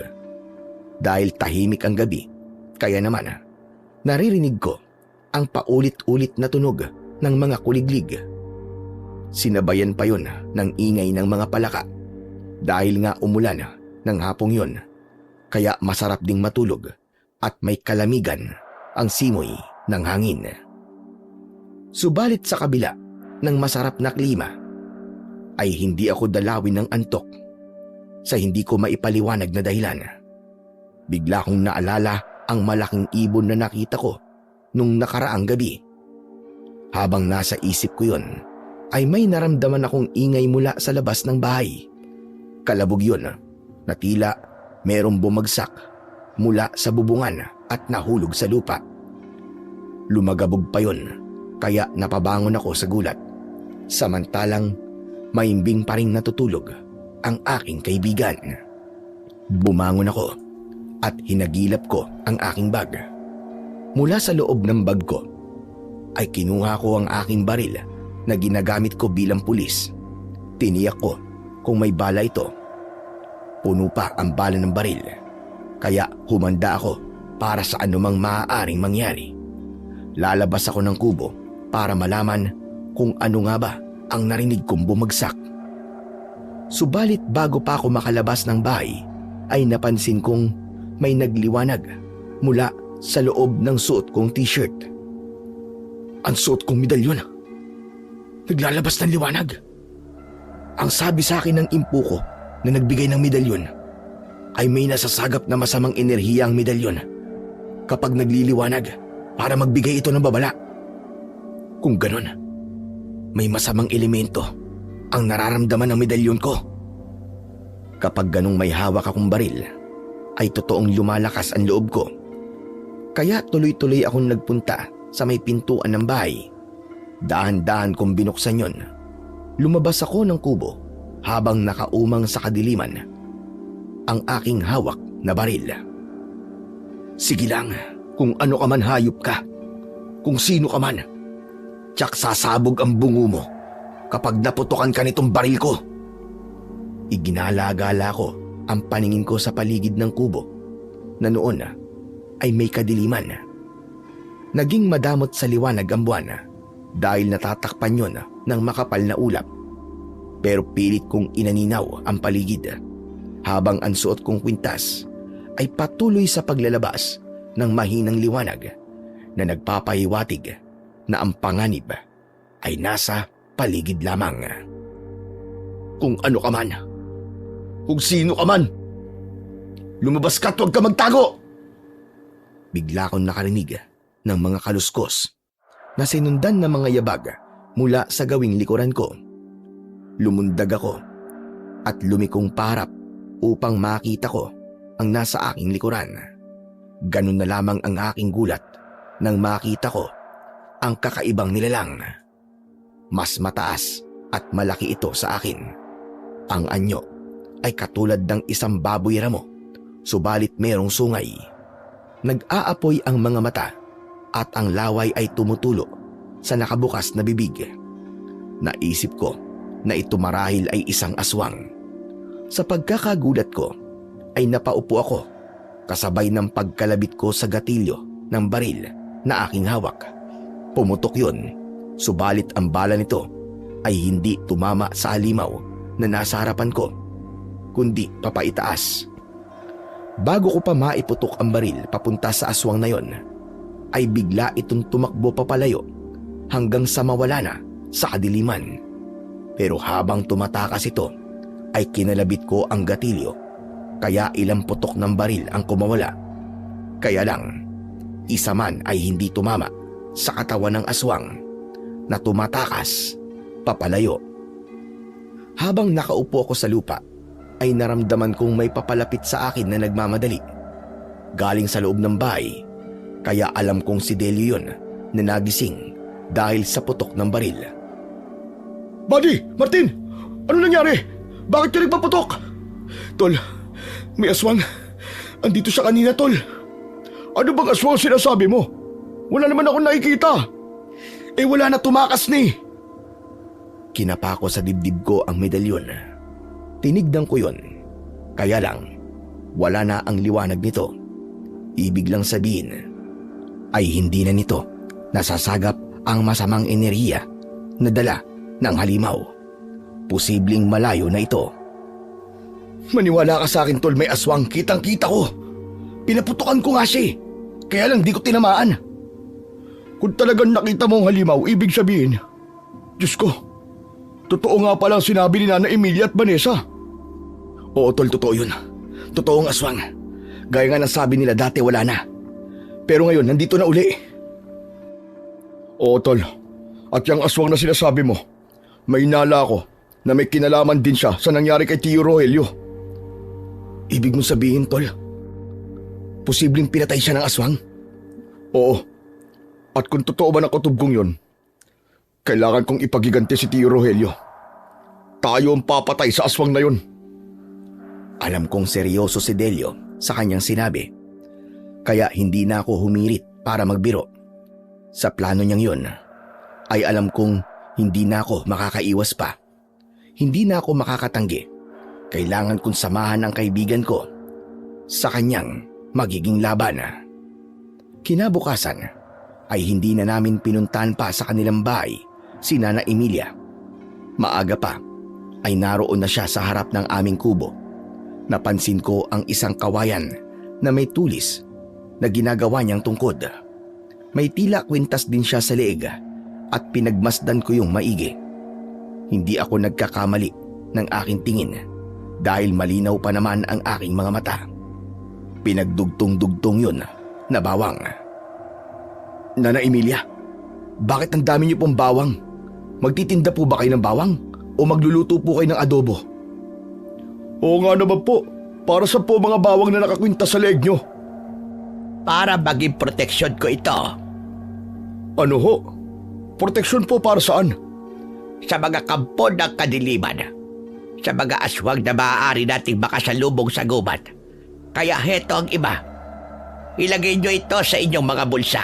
Dahil tahimik ang gabi, kaya naman naririnig ko ang paulit-ulit na tunog ng mga kuliglig. Sinabayan pa yon ng ingay ng mga palaka. Dahil nga umulan ng hapong yon, kaya masarap ding matulog at may kalamigan ang simoy ng hangin. Subalit sa kabila ng masarap na klima, ay hindi ako dalawin ng antok sa hindi ko maipaliwanag na dahilan. Bigla kong naalala ang malaking ibon na nakita ko nung nakaraang gabi. Habang nasa isip ko yon, ay may naramdaman akong ingay mula sa labas ng bahay. Kalabog yun na tila merong bumagsak mula sa bubungan at nahulog sa lupa. Lumagabog pa yun, kaya napabangon ako sa gulat. Samantalang maimbing pa rin natutulog ang aking kaibigan. Bumangon ako at hinagilap ko ang aking bag. Mula sa loob ng bag ko ay kinuha ko ang aking baril na ginagamit ko bilang pulis. Tiniyak ko kung may bala ito. Puno pa ang bala ng baril, kaya humanda ako para sa anumang maaaring mangyari. Lalabas ako ng kubo para malaman kung ano nga ba ang narinig kong bumagsak. Subalit bago pa ako makalabas ng bahay, ay napansin kong may nagliwanag mula sa loob ng suot kong t-shirt. Ang suot kong medalyon. Naglalabas ng liwanag. Ang sabi sa akin ng impo ko na nagbigay ng medalyon ay may nasasagap na masamang enerhiya ang medalyon kapag nagliliwanag para magbigay ito ng babala. Kung ganon, may masamang elemento ang nararamdaman ng medalyon ko. Kapag ganong may hawak akong baril, ay totoong lumalakas ang loob ko. Kaya tuloy-tuloy akong nagpunta sa may pintuan ng bahay. Dahan-dahan kong binuksan yon. Lumabas ako ng kubo habang nakaumang sa kadiliman ang aking hawak na baril. Sige lang, kung ano ka man hayop ka, kung sino ka man, tiyak sasabog ang bungo mo kapag naputukan ka nitong baril ko. Iginala-gala ko ang paningin ko sa paligid ng kubo na noon ay may kadiliman. Naging madamot sa liwanag ang buwan dahil natatakpan yon ng makapal na ulap. Pero pilit kong inaninaw ang paligid habang ang suot kong kwintas ay patuloy sa paglalabas ng mahinang liwanag na nagpapahiwatig na ang panganib ay nasa paligid lamang. Kung ano ka man, kung sino ka man, lumabas ka at huwag ka magtago! Bigla akong nakarinig ng mga kaluskos na sinundan ng mga yabag mula sa gawing likuran ko. Lumundag ako at lumikong paharap upang makita ko ang nasa aking likuran. Ganun na lamang ang aking gulat nang makita ko ang kakaibang nilalang. Mas mataas at malaki ito sa akin. Ang anyo ay katulad ng isang baboy ramo, subalit merong sungay. Nag-aapoy ang mga mata at ang laway ay tumutulo sa nakabukas na bibig. Naisip ko na ito marahil ay isang aswang. Sa pagkakagulat ko ay napaupo ako kasabay ng pagkalabit ko sa gatilyo ng baril na aking hawak. Pumutok yun, subalit ang bala nito ay hindi tumama sa halimaw na nasa harapan ko, kundi papaitaas. Bago ko pa maiputok ang baril papunta sa aswang na yon, ay bigla itong tumakbo papalayo hanggang sa mawala na sa kadiliman. Pero habang tumatakas ito, ay kinalabit ko ang gatilyo, kaya ilang putok ng baril ang kumawala. Kaya lang, isa man ay hindi tumama sa katawan ng aswang na tumatakas papalayo. Habang nakaupo ako sa lupa, ay naramdaman kong may papalapit sa akin na nagmamadali. Galing sa loob ng bahay, kaya alam kong si Delio yun na nagising dahil sa putok ng baril. Buddy! Martin! Ano nangyari? Bakit ka nagpaputok? Tol, may aswang. Andito siya kanina, Tol. Ano bang aswang sinasabi mo? Wala naman akong nakikita. Wala na, tumakas ni. Kinapa ko sa dibdib ko ang medalyon. Tinignan ko yon. Kaya lang, wala na ang liwanag nito. Ibig lang sabihin, ay hindi na nito nasasagap ang masamang enerhiya na dala ng halimaw. Posibleng malayo na ito. Maniwala ka sa akin, Tol, may aswang. Kitang-kita ko. Pinaputokan ko nga siya. Kaya lang di ko tinamaan. Kung talagang nakita mo ang halimaw, ibig sabihin, Diyos ko, totoo nga pala ang sinabi ni Nana Emilia at Vanessa. Oo, Tol, totoo yun. Totoong aswang. Gaya nga ng sabi nila dati wala na. Pero ngayon, nandito na uli. Oo, Tol. At yung aswang na sinasabi mo, may inala ako na may kinalaman din siya sa nangyari kay Tio Rogelio. Ibig mong sabihin, Tol, posibleng pinatay siya ng aswang? Oo. At kung totoo ba ng kutob kong yun, kailangan kong ipagiganti si Tio Rogelio. Tayo ang papatay sa aswang na yun. Alam kong seryoso si Delio sa kanyang sinabi, kaya hindi na ako humirit para magbiro. Sa plano niyang yun, ay alam kong hindi na ako makakaiwas pa. Hindi na ako makakatanggi. Kailangan kong samahan ang kaibigan ko sa kanyang magiging laban. Kinabukasan ay hindi na namin pinuntahan pa sa kanilang bahay si Nana Emilia. Maaga pa ay naroon na siya sa harap ng aming kubo. Napansin ko ang isang kawayan na may tulis na ginagawa niyang tungkod. May tila kwintas din siya sa leeg at pinagmasdan ko yung maigi. Hindi ako nagkakamali ng aking tingin dahil malinaw pa naman ang aking mga mata. Pinagdugtong-dugtong yun na bawang. Nana Emilia, bakit ang dami niyo pong bawang? Magtitinda po ba kayo ng bawang o magluluto po kayo ng adobo? Oo nga naman po, para sa po mga bawang na nakakwintas sa leeg nyo. Para maging proteksyon ko ito. Ano ho? Proteksyon po para saan? Sa mga kampo ng kadiliman. Sa mga aswang na maaari nating makasalubong sa gubat. Kaya heto ang iba. Ilagay nyo ito sa inyong mga bulsa.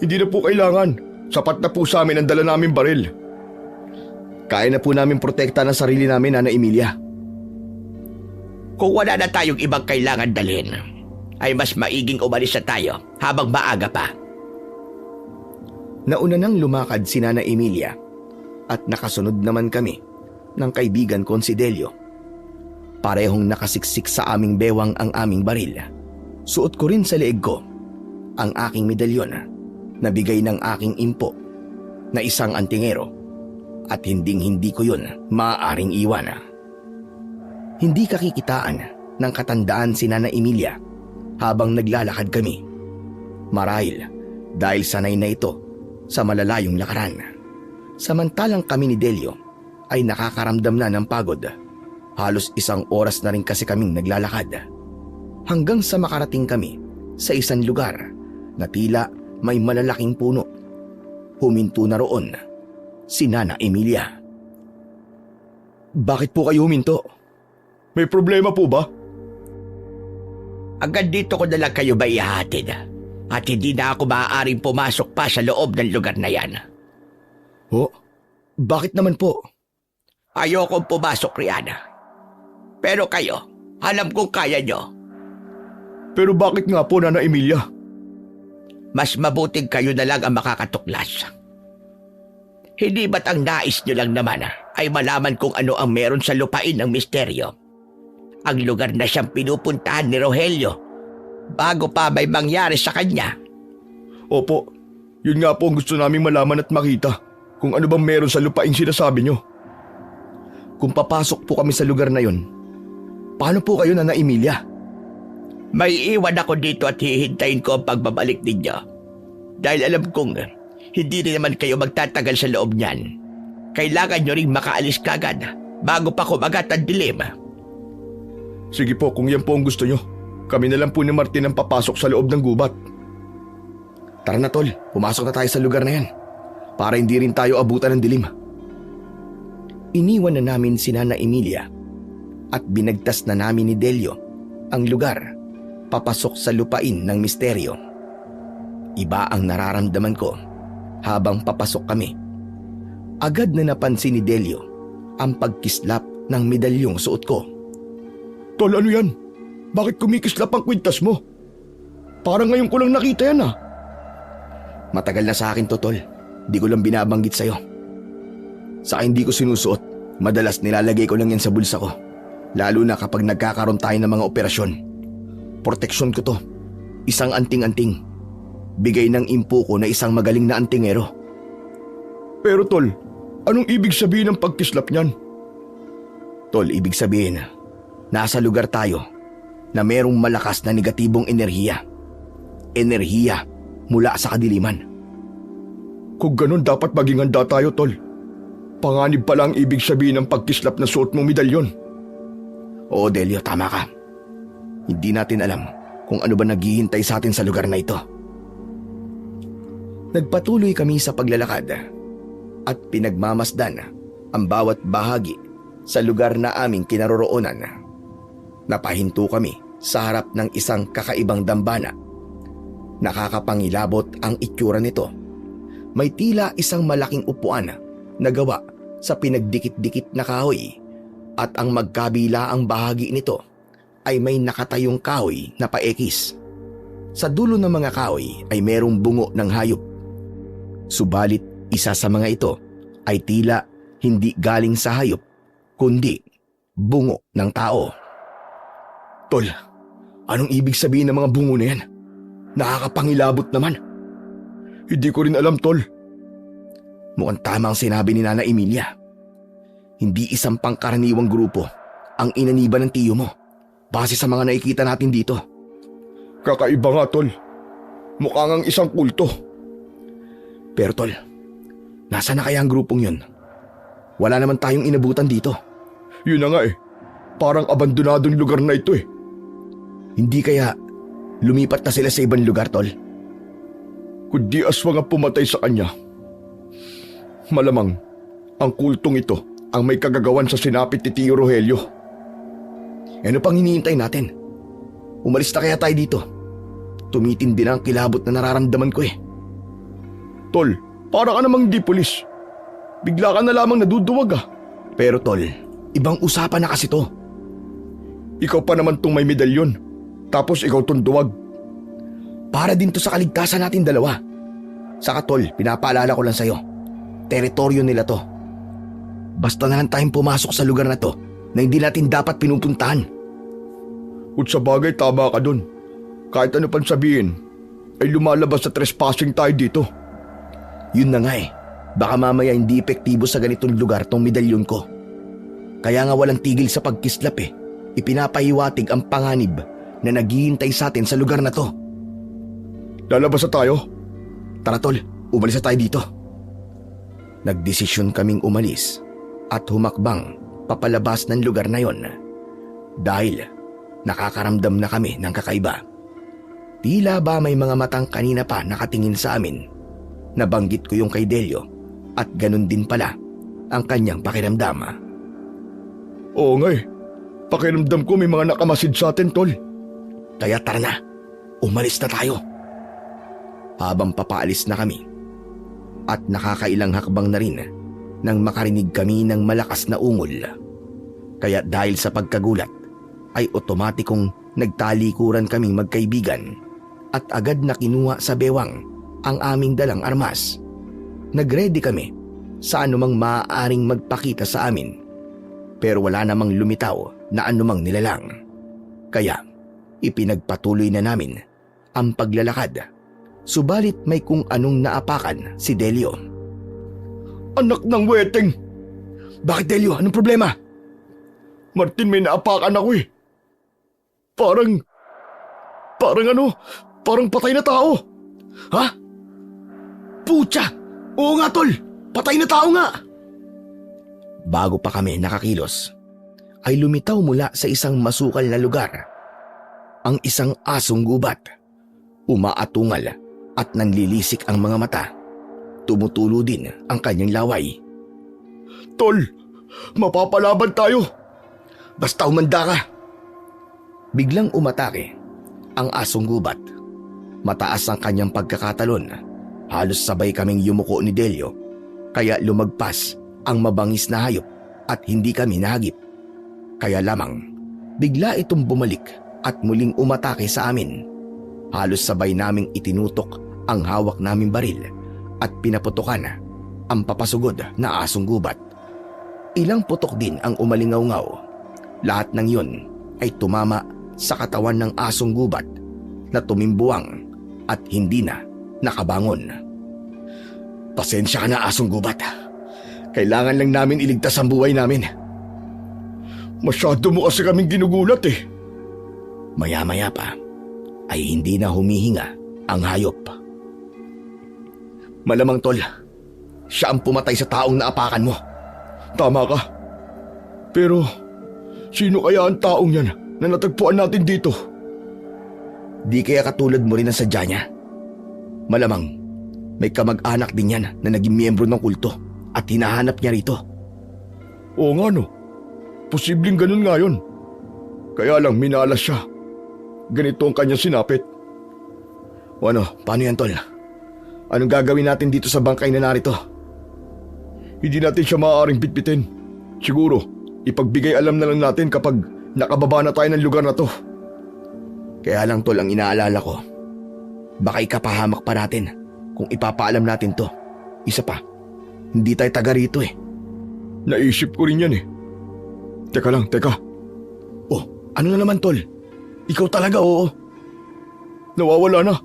Hindi na po kailangan. Sapat na po sa amin ang dala namin baril. Kaya na po namin protekta ng sarili namin, Nana Emilia. Kung wala na tayong ibang kailangan dalhin, ay mas maiging umalis na tayo habang maaga pa. Nauna nang lumakad si Nana Emilia at nakasunod naman kami ng kaibigan kong si Delio. Parehong nakasiksik sa aming bewang ang aming baril. Suot ko rin sa leeg ko ang aking medalyon na bigay ng aking impo na isang antingero at hinding-hindi ko yun maaaring iwan. Hindi kakikitaan ng katandaan si Nana Emilia habang naglalakad kami. Marahil dahil sanay na ito sa malalayong lakaran. Samantalang kami ni Delio ay nakakaramdam na ng pagod Halos 1 oras na rin kasi kaming naglalakad. Hanggang sa makarating kami sa isang lugar na tila may malalaking puno. Huminto na roon si Nana Emilia. Bakit po kayo huminto? May problema po ba? Agad dito ko na lang kayo ba ihahatid? At hindi na ako maaaring pumasok pa sa loob ng lugar na yan. Oh, bakit naman po? Ayokong pumasok riyan. Pero kayo, alam kong kaya nyo. Pero bakit nga po, Nana Emilia? Mas mabuting kayo na lang ang makakatuklas. Hindi ba't ang nais nyo lang naman ay malaman kung ano ang meron sa lupain ng misteryo? Ang lugar na siyang pinupuntahan ni Rogelio bago pa may mangyari sa kanya. Opo, yun nga po ang gusto naming malaman at makita. Kung ano bang meron sa lupaing sinasabi nyo. Kung papasok po kami sa lugar na yon, paano po kayo, Nana Emilia? May iwan ako dito at hihintayin ko ang pagbabalik ninyo. Dahil alam kong hindi rin naman kayo magtatagal sa loob niyan. Kailangan nyo ring makaalis kagad bago pa kumagat ang dilim. Sige po, kung yan po ang gusto nyo. Kami na lang po ni Martin ang papasok sa loob ng gubat. Tara na tol, pumasok na tayo sa lugar na yan para hindi rin tayo abutan ng dilim. Iniwan na namin si Nana Emilia at binagtas na namin ni Delio ang lugar papasok sa lupain ng misteryo. Iba ang nararamdaman ko habang papasok kami. Agad na napansin ni Delio ang pagkislap ng medalyong suot ko. Tol, ano yan? Bakit kumikislap ang kwintas mo? Parang ngayon ko lang nakita yan ah. Matagal na sa akin to, tol. Di ko lang binabanggit sa'yo. Sa akin di ko sinusuot. Madalas nilalagay ko lang yan sa bulsa ko. Lalo na kapag nagkakaroon tayo ng mga operasyon. Proteksyon ko to. Isang anting-anting. Bigay ng impo ko na isang magaling na antingero. Pero tol, anong ibig sabihin ng pagkislap niyan? Tol, ibig sabihin, nasa lugar tayo na merong malakas na negatibong enerhiya. Enerhiya mula sa kadiliman. Kung ganun, dapat maging handa tayo, tol. Panganib pala ang ibig sabihin ng pagkislap na suot mong medalyon. Oo, Delio, tama ka. Hindi natin alam kung ano ba naghihintay sa atin sa lugar na ito. Nagpatuloy kami sa paglalakad at pinagmamasdan ang bawat bahagi sa lugar na aming kinaroroonan. Napahinto kami sa harap ng isang kakaibang dambana. Nakakapangilabot ang itsura nito. May tila isang malaking upuan na gawa sa pinagdikit-dikit na kahoy at ang magkabilaang bahagi nito ay may nakatayong kahoy na paekis. Sa dulo ng mga kahoy ay merong bungo ng hayop. Subalit isa sa mga ito ay tila hindi galing sa hayop kundi bungo ng tao. Tol, anong ibig sabihin ng mga bungo na yan? Nakakapangilabot naman. Hindi ko rin alam, tol. Mukhang tama ang sinabi ni Nana Emilia. Hindi isang pangkaraniwang grupo ang inaniban ng tiyo mo base sa mga nakikita natin dito. Kakaiba nga, tol. Mukha ngang isang kulto. Pero tol, nasa na kaya ang grupong yun? Wala naman tayong inabutan dito. Yun na nga eh. Parang abandonadong lugar na ito eh. Hindi kaya lumipat na sila sa ibang lugar, tol? Kundi aswang ang pumatay sa kanya. Malamang, ang kultong ito ang may kagagawan sa sinapit ni Tio Rogelio. Ano pang hinihintay natin? Umalis na kaya tayo dito? Tumitindi na ang kilabot na nararamdaman ko eh. Tol, para ka namang di pulis. Bigla ka na lamang naduduwag ah. Pero tol, ibang usapan na kasi to. Ikaw pa naman tong may medalyon. Tapos ikaw tong duwag. Para din to sa kaligtasan natin dalawa. Saka tol, pinapaalala ko lang sa'yo. Teritoryo nila to. Basta na lang tayong pumasok sa lugar na to na hindi natin dapat pinupuntahan. Kung sa bagay, tama ka dun. Kahit ano pang sabihin, ay lumalabas sa trespassing tayo dito. Yun na nga eh. Baka mamaya hindi epektibo sa ganitong lugar tong medalyon ko. Kaya nga walang tigil sa pagkislap eh. Ipinapahiwatig ang panganib na naghihintay sa atin sa lugar na to. Lalabas na tayo? Tara tol, umalis na tayo dito. Nagdesisyon kaming umalis at humakbang papalabas ng lugar na yon dahil nakakaramdam na kami ng kakaiba. Tila ba may mga matang kanina pa nakatingin sa amin. Nabanggit ko yung kay Delio at ganun din pala ang kanyang pakiramdam. Oo nga eh. Pakiramdam ko may mga nakamasid sa atin, tol. Kaya tara na, umalis na tayo. Habang papaalis na kami at nakakailang hakbang na rin nang makarinig kami ng malakas na ungol. Kaya dahil sa pagkagulat ay otomatikong nagtalikuran kaming magkaibigan at agad na kinuha sa bewang ang aming dalang armas. Nagready kami sa anumang maaaring magpakita sa amin, pero wala namang lumitaw na anumang nilalang. Kaya ipinagpatuloy na namin ang paglalakad, subalit may kung anong naapakan si Delio. Anak ng weteng! Bakit, Delio? Anong problema? Martin, may naapakan ako eh. Parang patay na tao. Ha? Putya! Oo nga, tol! Patay na tao nga! Bago pa kami nakakilos, ay lumitaw mula sa isang masukal na lugar ang isang asong gubat. Umaatungal at nanlilisik ang mga mata. Tumutulo din ang kanyang laway. Tol, mapapalaban tayo. Basta umanda ka! Biglang umatake ang asong gubat. Mataas ang kanyang pagkakatalon. Halos sabay kaming yumuko ni Delio, kaya lumagpas ang mabangis na hayop at hindi kami nahagip. Kaya lamang bigla itong bumalik at muling umatake sa amin. Halos sabay naming itinutok ang hawak naming baril at pinaputukan ang papasugod na asong gubat. Ilang putok din ang umalingaw-ngaw. Lahat ng yun ay tumama sa katawan ng asong gubat na tumimbuang at hindi na nakabangon. Pasensya ka na, asong gubat. Kailangan lang namin iligtas ang buhay namin. Masyado mo kasi kaming ginugulat eh. Maya-maya pa ay hindi na humihinga ang hayop. Malamang, tol, siya ang pumatay sa taong naapakan mo. Tama ka. Pero sino kaya ang taong yan na natagpuan natin dito? Di kaya katulad mo rin ang sadya niya? Malamang may kamag-anak din yan na naging miyembro ng kulto at hinahanap niya rito. Oo nga no. Posibleng ganun nga yun. Kaya lang minalas siya. Ganito ang kanyang sinapit. O ano, paano yan, tol? Anong gagawin natin dito sa bangkay na narito? Hindi natin siya maaaring bitbitin. Siguro, ipagbigay alam na lang natin kapag nakababa na tayo ng lugar na to. Kaya lang, tol, ang inaalala ko, baka ikapahamak pa natin kung ipapaalam natin to. Isa pa, hindi tayo taga rito eh. Naisip ko rin yan eh. Teka lang, teka. Oh, ano na naman, tol? Ikaw talaga, oo. Nawawala na.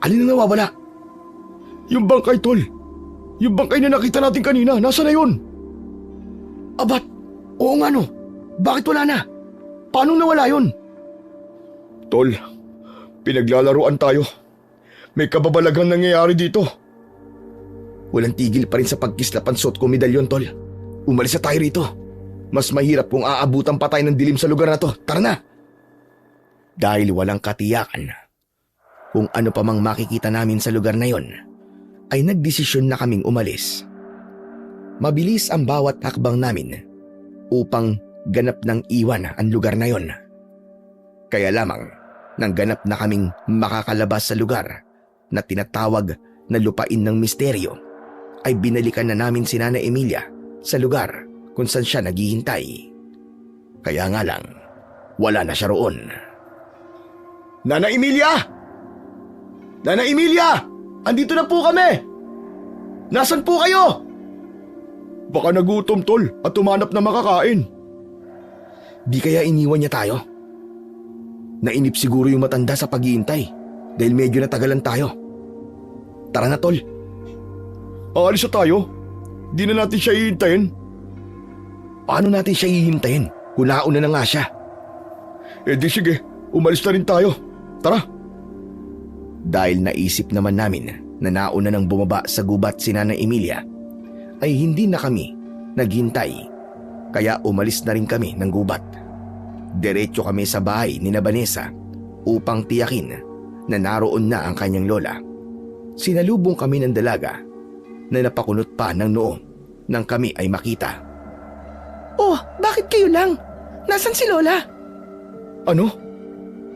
Alin na nawawala? Yung bangkay, tol. Yung bangkay na nakita natin kanina, nasa na yun? Abat, oo nga no. Bakit wala na? Paano nawala yun? Tol, pinaglalaruan tayo. May kababalaghang nangyayari dito. Walang tigil pa rin sa pagkislapan suot ko medalyon, tol. Umalis na tayo rito. Mas mahirap kung aabutan pa tayo ng dilim sa lugar na to. Tara na! Dahil walang katiyakan kung ano pa mang makikita namin sa lugar na yon, ay nagdesisyon na kaming umalis. Mabilis ang bawat hakbang namin upang ganap ng iwan ang lugar na yon. Kaya lamang nang ganap na kaming makakalabas sa lugar na tinatawag na lupain ng misteryo, ay binalikan na namin si Nana Emilia sa lugar kung saan siya naghihintay. Kaya nga lang, wala na siya roon. Nana Emilia! Nana Emilia! Andito na po kami! Nasaan po kayo? Baka nagutom, tol, at tumanap na makakain. Di kaya iniwan niya tayo? Nainip siguro yung matanda sa paghihintay dahil medyo natagalan tayo. Tara na, tol. Aalis na tayo? Di na natin siya hihintayin. Paano natin siya hihintayin kung nauna na nga siya? Eh di sige, umalis na rin tayo. Tara. Dahil naisip naman namin na nauna nang bumaba sa gubat si Nana Emilia, ay hindi na kami naghintay. Kaya umalis na rin kami ng gubat. Diretso kami sa bahay ni na Vanessa upang tiyakin na naroon na ang kanyang lola. Sinalubong kami ng dalaga na napakunot pa ng noo nang kami ay makita. Oh, bakit kayo lang? Nasaan si Lola? Ano?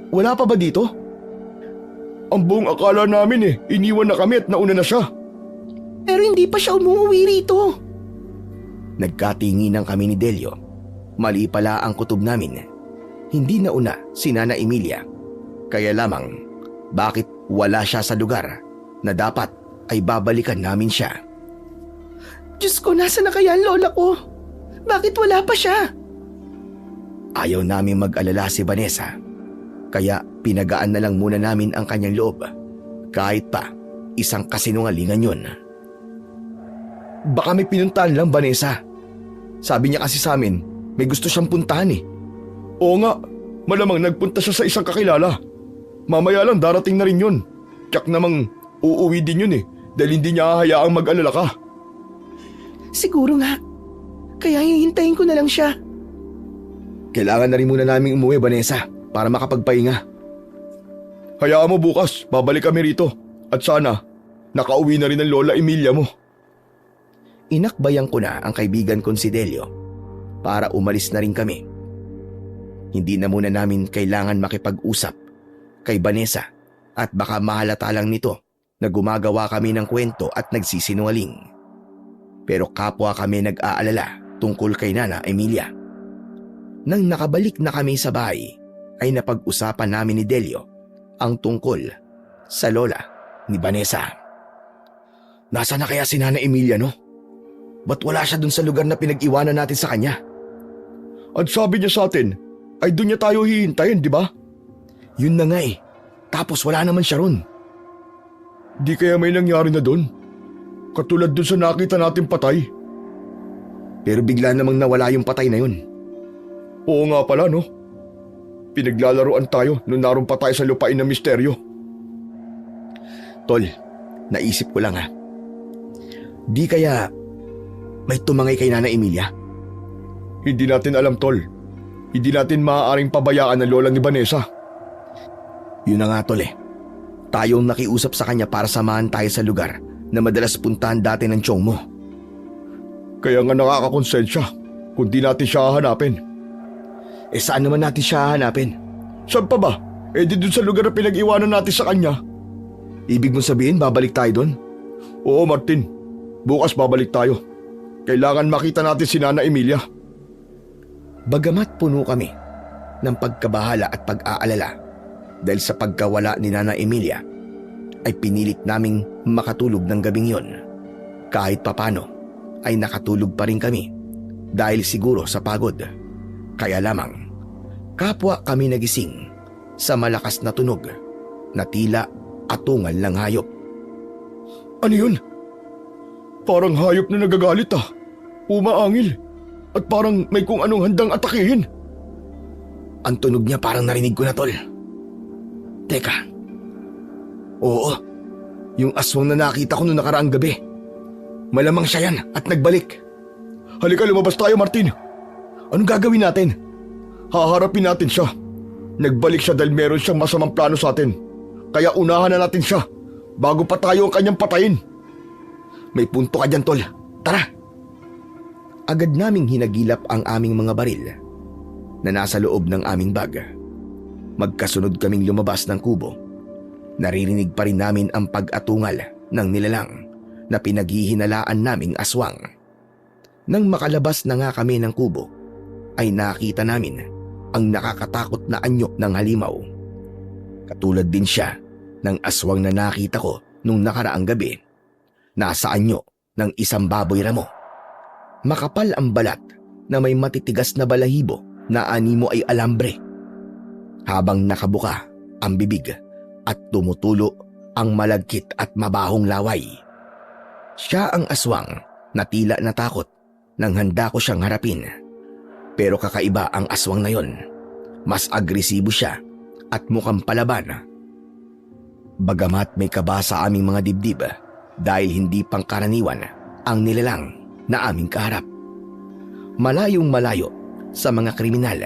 Wala pa ba dito? Ang buong akala namin iniwan na kami at nauna na siya. Pero hindi pa siya umuwi rito. Nagkatinginan kami ni Delio. Mali pala ang kutob namin. Hindi nauna si Nana Emilia. Kaya lamang, bakit wala siya sa lugar na dapat ay babalikan namin siya? Diyos ko, nasa na kaya ang lola ko? Bakit wala pa siya? Ayaw namin mag-alala si Vanessa. Kaya pinagaan na lang muna namin ang kanyang loob. Kahit pa isang kasinungalingan yun. Baka may pinuntahan lang, Vanessa. Sabi niya kasi sa amin, may gusto siyang puntahan Oo nga, malamang nagpunta siya sa isang kakilala. Mamaya lang darating na rin yun. Tiyak namang uuwi din yun dahil hindi niya hahayaang mag-alala ka. Siguro nga. Kaya hihintayin ko na lang siya. Kailangan na rin muna naming umuwi, Vanessa, para makapagpahinga. Hayaan mo bukas, babalik kami rito. At sana, nakauwi na rin ang Lola Emilia mo. Inakbayan ko na ang kaibigan kong si Delio para umalis na rin kami. Hindi na muna namin kailangan makipag-usap kay Vanessa at baka mahalata lang nito na gumagawa kami ng kwento at nagsisinungaling. Pero kapwa kami nag-aalala tungkol kay Nana Emilia. Nang nakabalik na kami sa bahay, ay napag-usapan namin ni Delio ang tungkol sa lola ni Vanessa. Nasaan na kaya si Nana Emilia, no? Ba't wala siya dun sa lugar na pinag-iwanan natin sa kanya? At sabi niya sa atin, ay dun niya tayo hihintayin, di ba? Yun na nga Tapos wala naman siya ron. Di kaya may nangyari na dun? Katulad dun sa nakita natin patay. Pero bigla namang nawala yung patay na yun. Oo nga pala, no? Pinaglalaroan tayo nung naroon pa tayo sa lupain ng misteryo. Tol, naisip ko lang Di kaya may tumangay kay Nana Emilia? Hindi natin alam, Tol. Hindi natin maaaring pabayaan ang lola ni Vanessa. Yun na nga, Tol Tayong nakiusap sa kanya para samahan tayo sa lugar na madalas puntahan dati ng tiyong mo. Kaya nga nakakakonsensya kung di natin siya hahanapin. Saan naman natin siya hahanapin? Saan pa ba? Di dun sa lugar na pinag-iwanan natin sa kanya. Ibig mong sabihin babalik tayo doon? Oo, Martin. Bukas babalik tayo. Kailangan makita natin si Nana Emilia. Bagamat puno kami ng pagkabahala at pag-aalala dahil sa pagkawala ni Nana Emilia, ay pinilit naming makatulog ng gabing yon. Kahit papano ay nakatulog pa rin kami dahil siguro sa pagod. Kaya lamang, kapwa kami nagising sa malakas na tunog na tila atungal ng hayop. Ano yun? Parang hayop na nagagalit Umaangil. At parang may kung anong handang atakihin. Ang tunog niya parang narinig ko na, Tol. Teka. Oo, yung aswang na nakita ko noong nakaraang gabi. Malamang siya yan at nagbalik. Halika, lumabas tayo, Martin. Anong gagawin natin? Haharapin natin siya. Nagbalik siya dahil meron siyang masamang plano sa atin. Kaya unahan na natin siya bago pa tayo ang kanyang patayin. May punto ka dyan, Tol. Tara! Agad naming hinagilap ang aming mga baril na nasa loob ng aming bag. Magkasunod kaming lumabas ng kubo. Naririnig pa rin namin ang pag-atungal ng nilalang na pinaghihinalaan naming aswang. Nang makalabas na nga kami ng kubo, ay nakita namin ang nakakatakot na anyo ng halimaw. Katulad din siya ng aswang na nakita ko nung nakaraang gabi. Nasa anyo ng isang baboy ramo. Makapal ang balat na may matitigas na balahibo na animo ay alambre. Habang nakabuka ang bibig at tumutulo ang malagkit at mabahong laway. Siya ang aswang na tila natakot nang handa ko siyang harapin. Pero kakaiba ang aswang na yon. Mas agresibo siya at mukhang palaban. Bagamat may kaba sa aming mga dibdib dahil hindi pangkaraniwan ang nilalang na aming kaharap. malayong malayo sa mga kriminal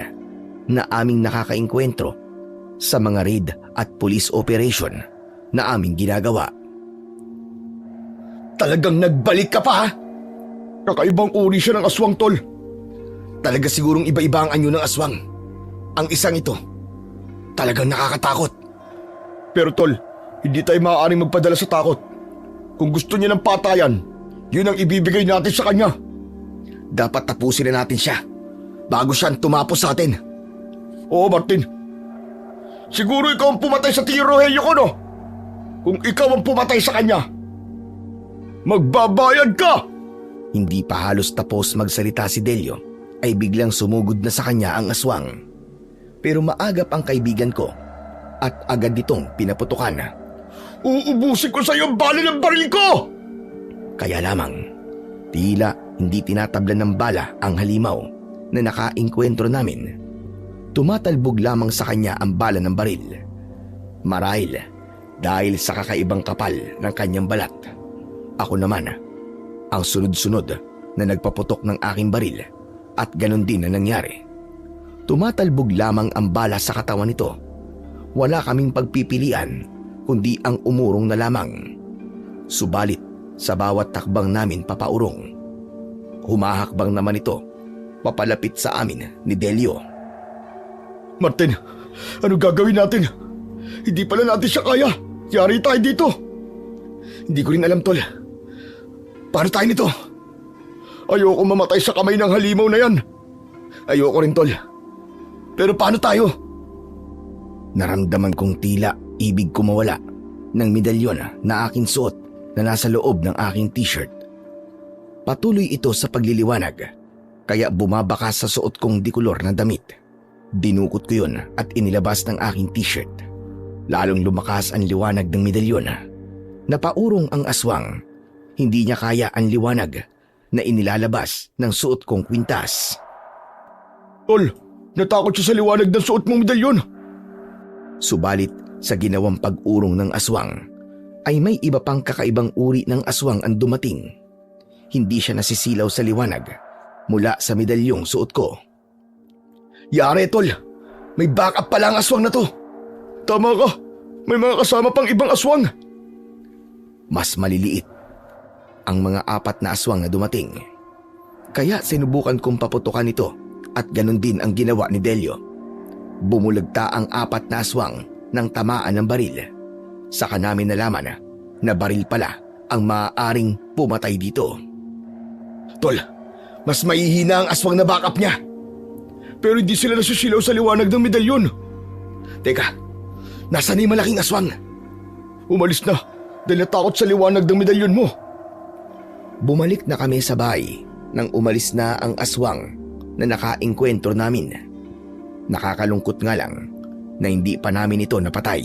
na aming nakakaengkwentro sa mga raid at police operation na aming ginagawa. Talagang nagbalik ka pa ha? Kakaibang uri siya ng aswang, tol. Talaga sigurong iba-iba ang anyo ng aswang. Ang isang ito, talagang nakakatakot. Pero tol, hindi tayo maaaring magpadala sa takot. Kung gusto niya ng patayan, yun ang ibibigay natin sa kanya. Dapat tapusin na natin siya bago siyang tumapos sa atin. Oo, Martin. Siguro ikaw ang pumatay sa Tio Rogelio ko, no? Kung ikaw ang pumatay sa kanya, magbabayad ka! Hindi pa halos tapos magsalita si Delio ay biglang sumugod na sa kanya ang aswang. Pero maagap ang kaibigan ko at agad ditong pinaputukan. Uubusin ko sa iyo ang bala ng baril ko! Kaya lamang, tila hindi tinatablan ng bala ang halimaw na nakaengkwentro namin. Tumatalbog lamang sa kanya ang bala ng baril. Marahil dahil sa kakaibang kapal ng kanyang balat. Ako naman, ang sunod-sunod na nagpaputok ng aking baril at ganon din na nangyari. Tumatalbog lamang ang bala sa katawan nito. Wala kaming pagpipilian kundi ang umurong na lamang. Subalit sa bawat takbang namin papaurong, humahakbang naman ito papalapit sa amin ni Delio. Martin, ano gagawin natin? Hindi pala natin siya kaya. Yari tayo dito. Hindi ko rin alam, tol. Paano tayo nito? Ayoko mamatay sa kamay ng halimaw na yan. Ayoko rin, tol. Pero paano tayo? Naramdaman kong tila ibig ko mawala ng medalyon na aking suot na nasa loob ng aking t-shirt. Patuloy ito sa pagliliwanag, kaya bumabaka sa suot kong dikulor na damit. Dinukot ko yun at inilabas ng aking t-shirt. Lalong lumakas ang liwanag ng medalyon. Napaurong ang aswang. Hindi niya kaya ang liwanag na inilalabas ng suot kong kwintas. Tol, natakot siya sa liwanag ng suot mong medalyon. Subalit sa ginawang pag-urong ng aswang, ay may iba pang kakaibang uri ng aswang ang dumating. Hindi siya nasisilaw sa liwanag mula sa medalyong suot ko. Yare, tol. May backup pala ang aswang na to. Tama ka. May mga kasama pang ibang aswang. Mas maliliit ang mga 4 na aswang na dumating. Kaya sinubukan kong paputukan ito at ganun din ang ginawa ni Delio. Bumulagta ang 4 na aswang ng tamaan ng baril. Saka namin nalaman na baril pala ang maaaring pumatay dito. Tol, mas mahihina ang aswang na backup niya. Pero hindi sila nasusilaw sa liwanag ng medalyon. Teka, nasaan na yung malaking aswang? Umalis na dahil natakot sa liwanag ng medalyon mo. Bumalik na kami sa bahay nang umalis na ang aswang na nakaengkwentro namin. Nakakalungkot nga lang na hindi pa namin ito napatay.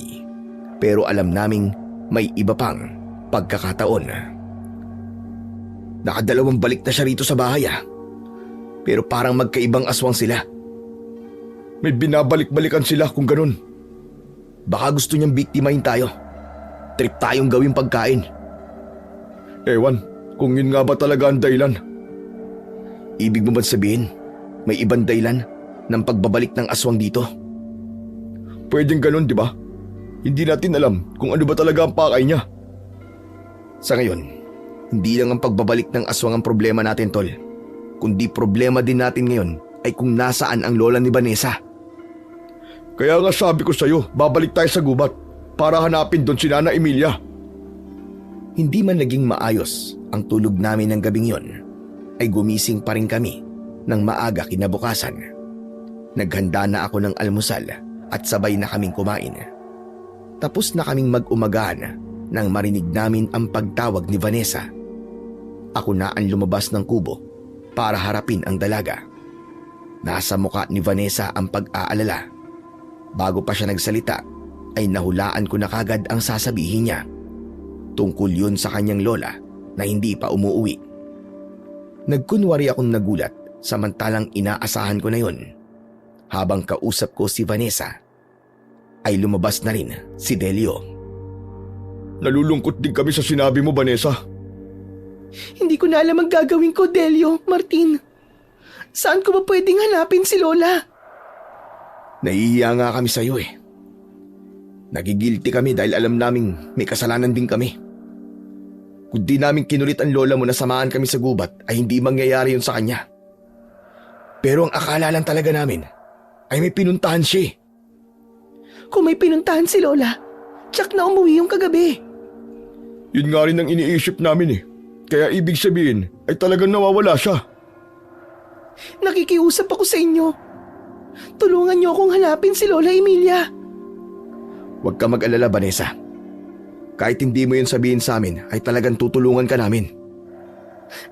Pero alam naming may iba pang pagkakataon. Nakadalawang balik na siya rito sa bahay Pero parang magkaibang aswang sila. May binabalik-balikan sila kung ganun. Baka gusto niyang biktimahin tayo. Trip tayong gawing pagkain. Ewan, kung yun nga ba talaga ang dahilan. Ibig mo ba sabihin, may ibang dahilan ng pagbabalik ng aswang dito? Pwedeng ganun, di ba? Hindi natin alam kung ano ba talaga ang pakay niya. Sa ngayon, hindi lang ang pagbabalik ng aswang ang problema natin, tol. Kundi problema din natin ngayon ay kung nasaan ang lola ni Vanessa. Kaya nga sabi ko sa'yo, babalik tayo sa gubat para hanapin doon si Nana Emilia. Hindi man naging maayos ang tulog namin ng gabing yon, ay gumising pa rin kami ng maaga kinabukasan. Naghanda na ako ng almusal at sabay na kaming kumain. Tapos na kaming mag-umagahan nang marinig namin ang pagtawag ni Vanessa. Ako na ang lumabas ng kubo para harapin ang dalaga. Nasa muka ni Vanessa ang pag-aalala. Bago pa siya nagsalita, ay nahulaan ko na kagad ang sasabihin niya. Tungkol yun sa kanyang lola na hindi pa umuwi. Nagkunwari akong nagulat samantalang inaasahan ko na yun. Habang kausap ko si Vanessa, ay lumabas na rin si Delio. Nalulungkot din kami sa sinabi mo, Vanessa. Hindi ko na alam ang gagawin ko, Delio, Martin. Saan ko ba pwedeng hanapin si Lola? Nahihiya nga kami sa'yo eh. Nagigilty kami dahil alam naming may kasalanan din kami. Kung di namin kinulit ang lola mo na samahan kami sa gubat ay hindi mangyayari yun sa kanya. Pero ang akala lang talaga namin ay may pinuntahan siya eh. Kung may pinuntahan si Lola, tsak na umuwi yung kagabi. Yun nga rin ang iniisip namin eh. Kaya ibig sabihin ay talagang nawawala siya. Nakikiusap ako sa inyo. Tulungan niyo akong hanapin si Lola Emilia. Huwag ka mag-alala, Vanessa. Kahit hindi mo yun sabihin sa amin ay talagang tutulungan ka namin.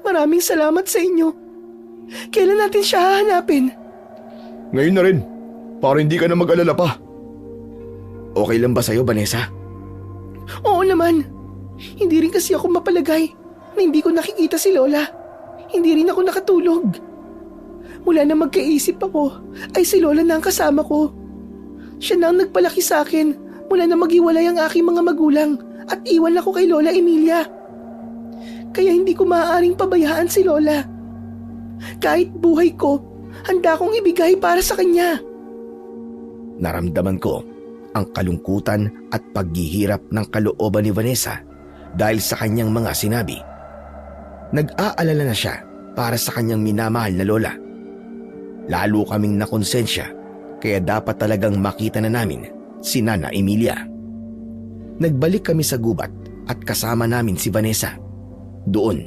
Maraming salamat sa inyo. Kailan natin siya hahanapin? Ngayon na rin, para hindi ka na mag-alala pa. Okay lang ba sa'yo, Vanessa? Oo naman. Hindi rin kasi ako mapalagay na hindi ko nakikita si Lola. Hindi rin ako nakatulog. Mula na magkaisip ako, ay si Lola na ang kasama ko. Siya na ang nagpalaki sa akin mula na maghiwalay ang aking mga magulang at iwan ako kay Lola Emilia. Kaya hindi ko maaaring pabayaan si Lola. Kahit buhay ko, handa kong ibigay para sa kanya. Naramdaman ko ang kalungkutan at paghihirap ng kalooban ni Vanessa dahil sa kanyang mga sinabi. Nag-aalala na siya para sa kanyang minamahal na lola. Lalo kaming nakonsensya kaya dapat talagang makita na namin si Nana Emilia. Nagbalik kami sa gubat at kasama namin si Vanessa. Doon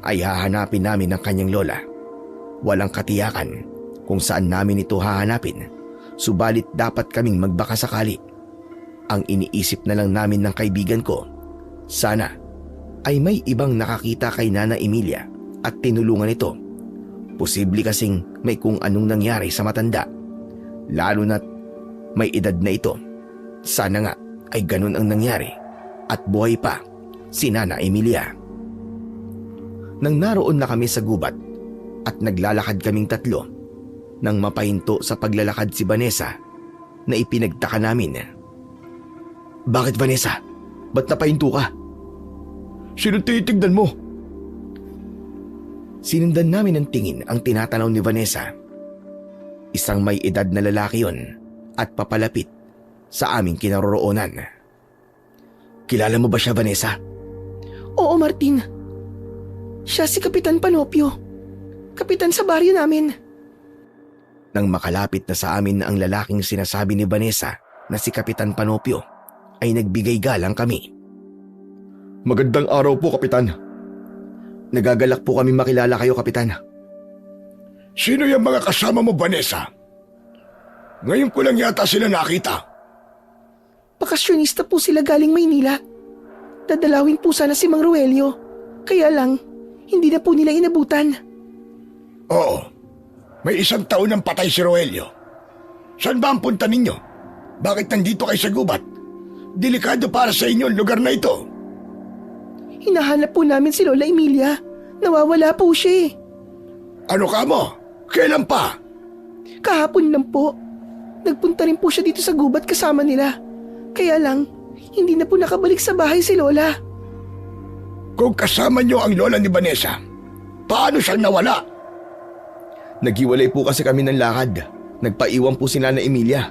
ay hahanapin namin ang kanyang lola. Walang katiyakan kung saan namin ito hahanapin, subalit dapat kaming magbaka sakali. Ang iniisip na lang namin ng kaibigan ko, sana ay may ibang nakakita kay Nana Emilia at tinulungan ito. Posible kasing may kung anong nangyari sa matanda, lalo na't may edad na ito. Sana nga ay ganun ang nangyari at buhay pa si Nana Emilia. Nang naroon na kami sa gubat at naglalakad kaming tatlo, nang mapahinto sa paglalakad si Vanessa na ipinagtaka namin. Bakit, Vanessa? Ba't napahinto ka? Sino titignan mo? Sinundan namin ng tingin ang tinatanaw ni Vanessa. Isang may edad na lalaki yon at papalapit sa aming kinaroroonan. Kilala mo ba siya, Vanessa? Oo, Martin. Siya si Kapitan Panopio. Kapitan sa baryo namin. Nang makalapit na sa amin ang lalaking sinasabi ni Vanessa na si Kapitan Panopio, ay nagbigay galang kami. Magandang araw po, Kapitan. Nagagalak po kami makilala kayo, Kapitan. Sino yung mga kasama mo, Vanessa? Ngayon ko lang yata sila nakita. Bakasyonista po sila galing Maynila. Dadalawin po sana si Mang Roelio. Kaya lang, hindi na po nila inabutan. Oo, may 1 taon nang patay si Roelio. Saan ba ang punta ninyo? Bakit nandito kayo sa gubat? Delikado para sa inyo ang lugar na ito. Hinahanap po namin si Lola Emilia. Nawawala po siya eh. Ano ka mo? Kailan pa? Kahapon lang po. Nagpunta rin po siya dito sa gubat kasama nila. Kaya lang, hindi na po nakabalik sa bahay si Lola. Kung kasama niyo ang lola ni Vanessa, paano siyang nawala? Naghiwalay po kasi kami ng lakad. Nagpaiwan po si Nana Emilia.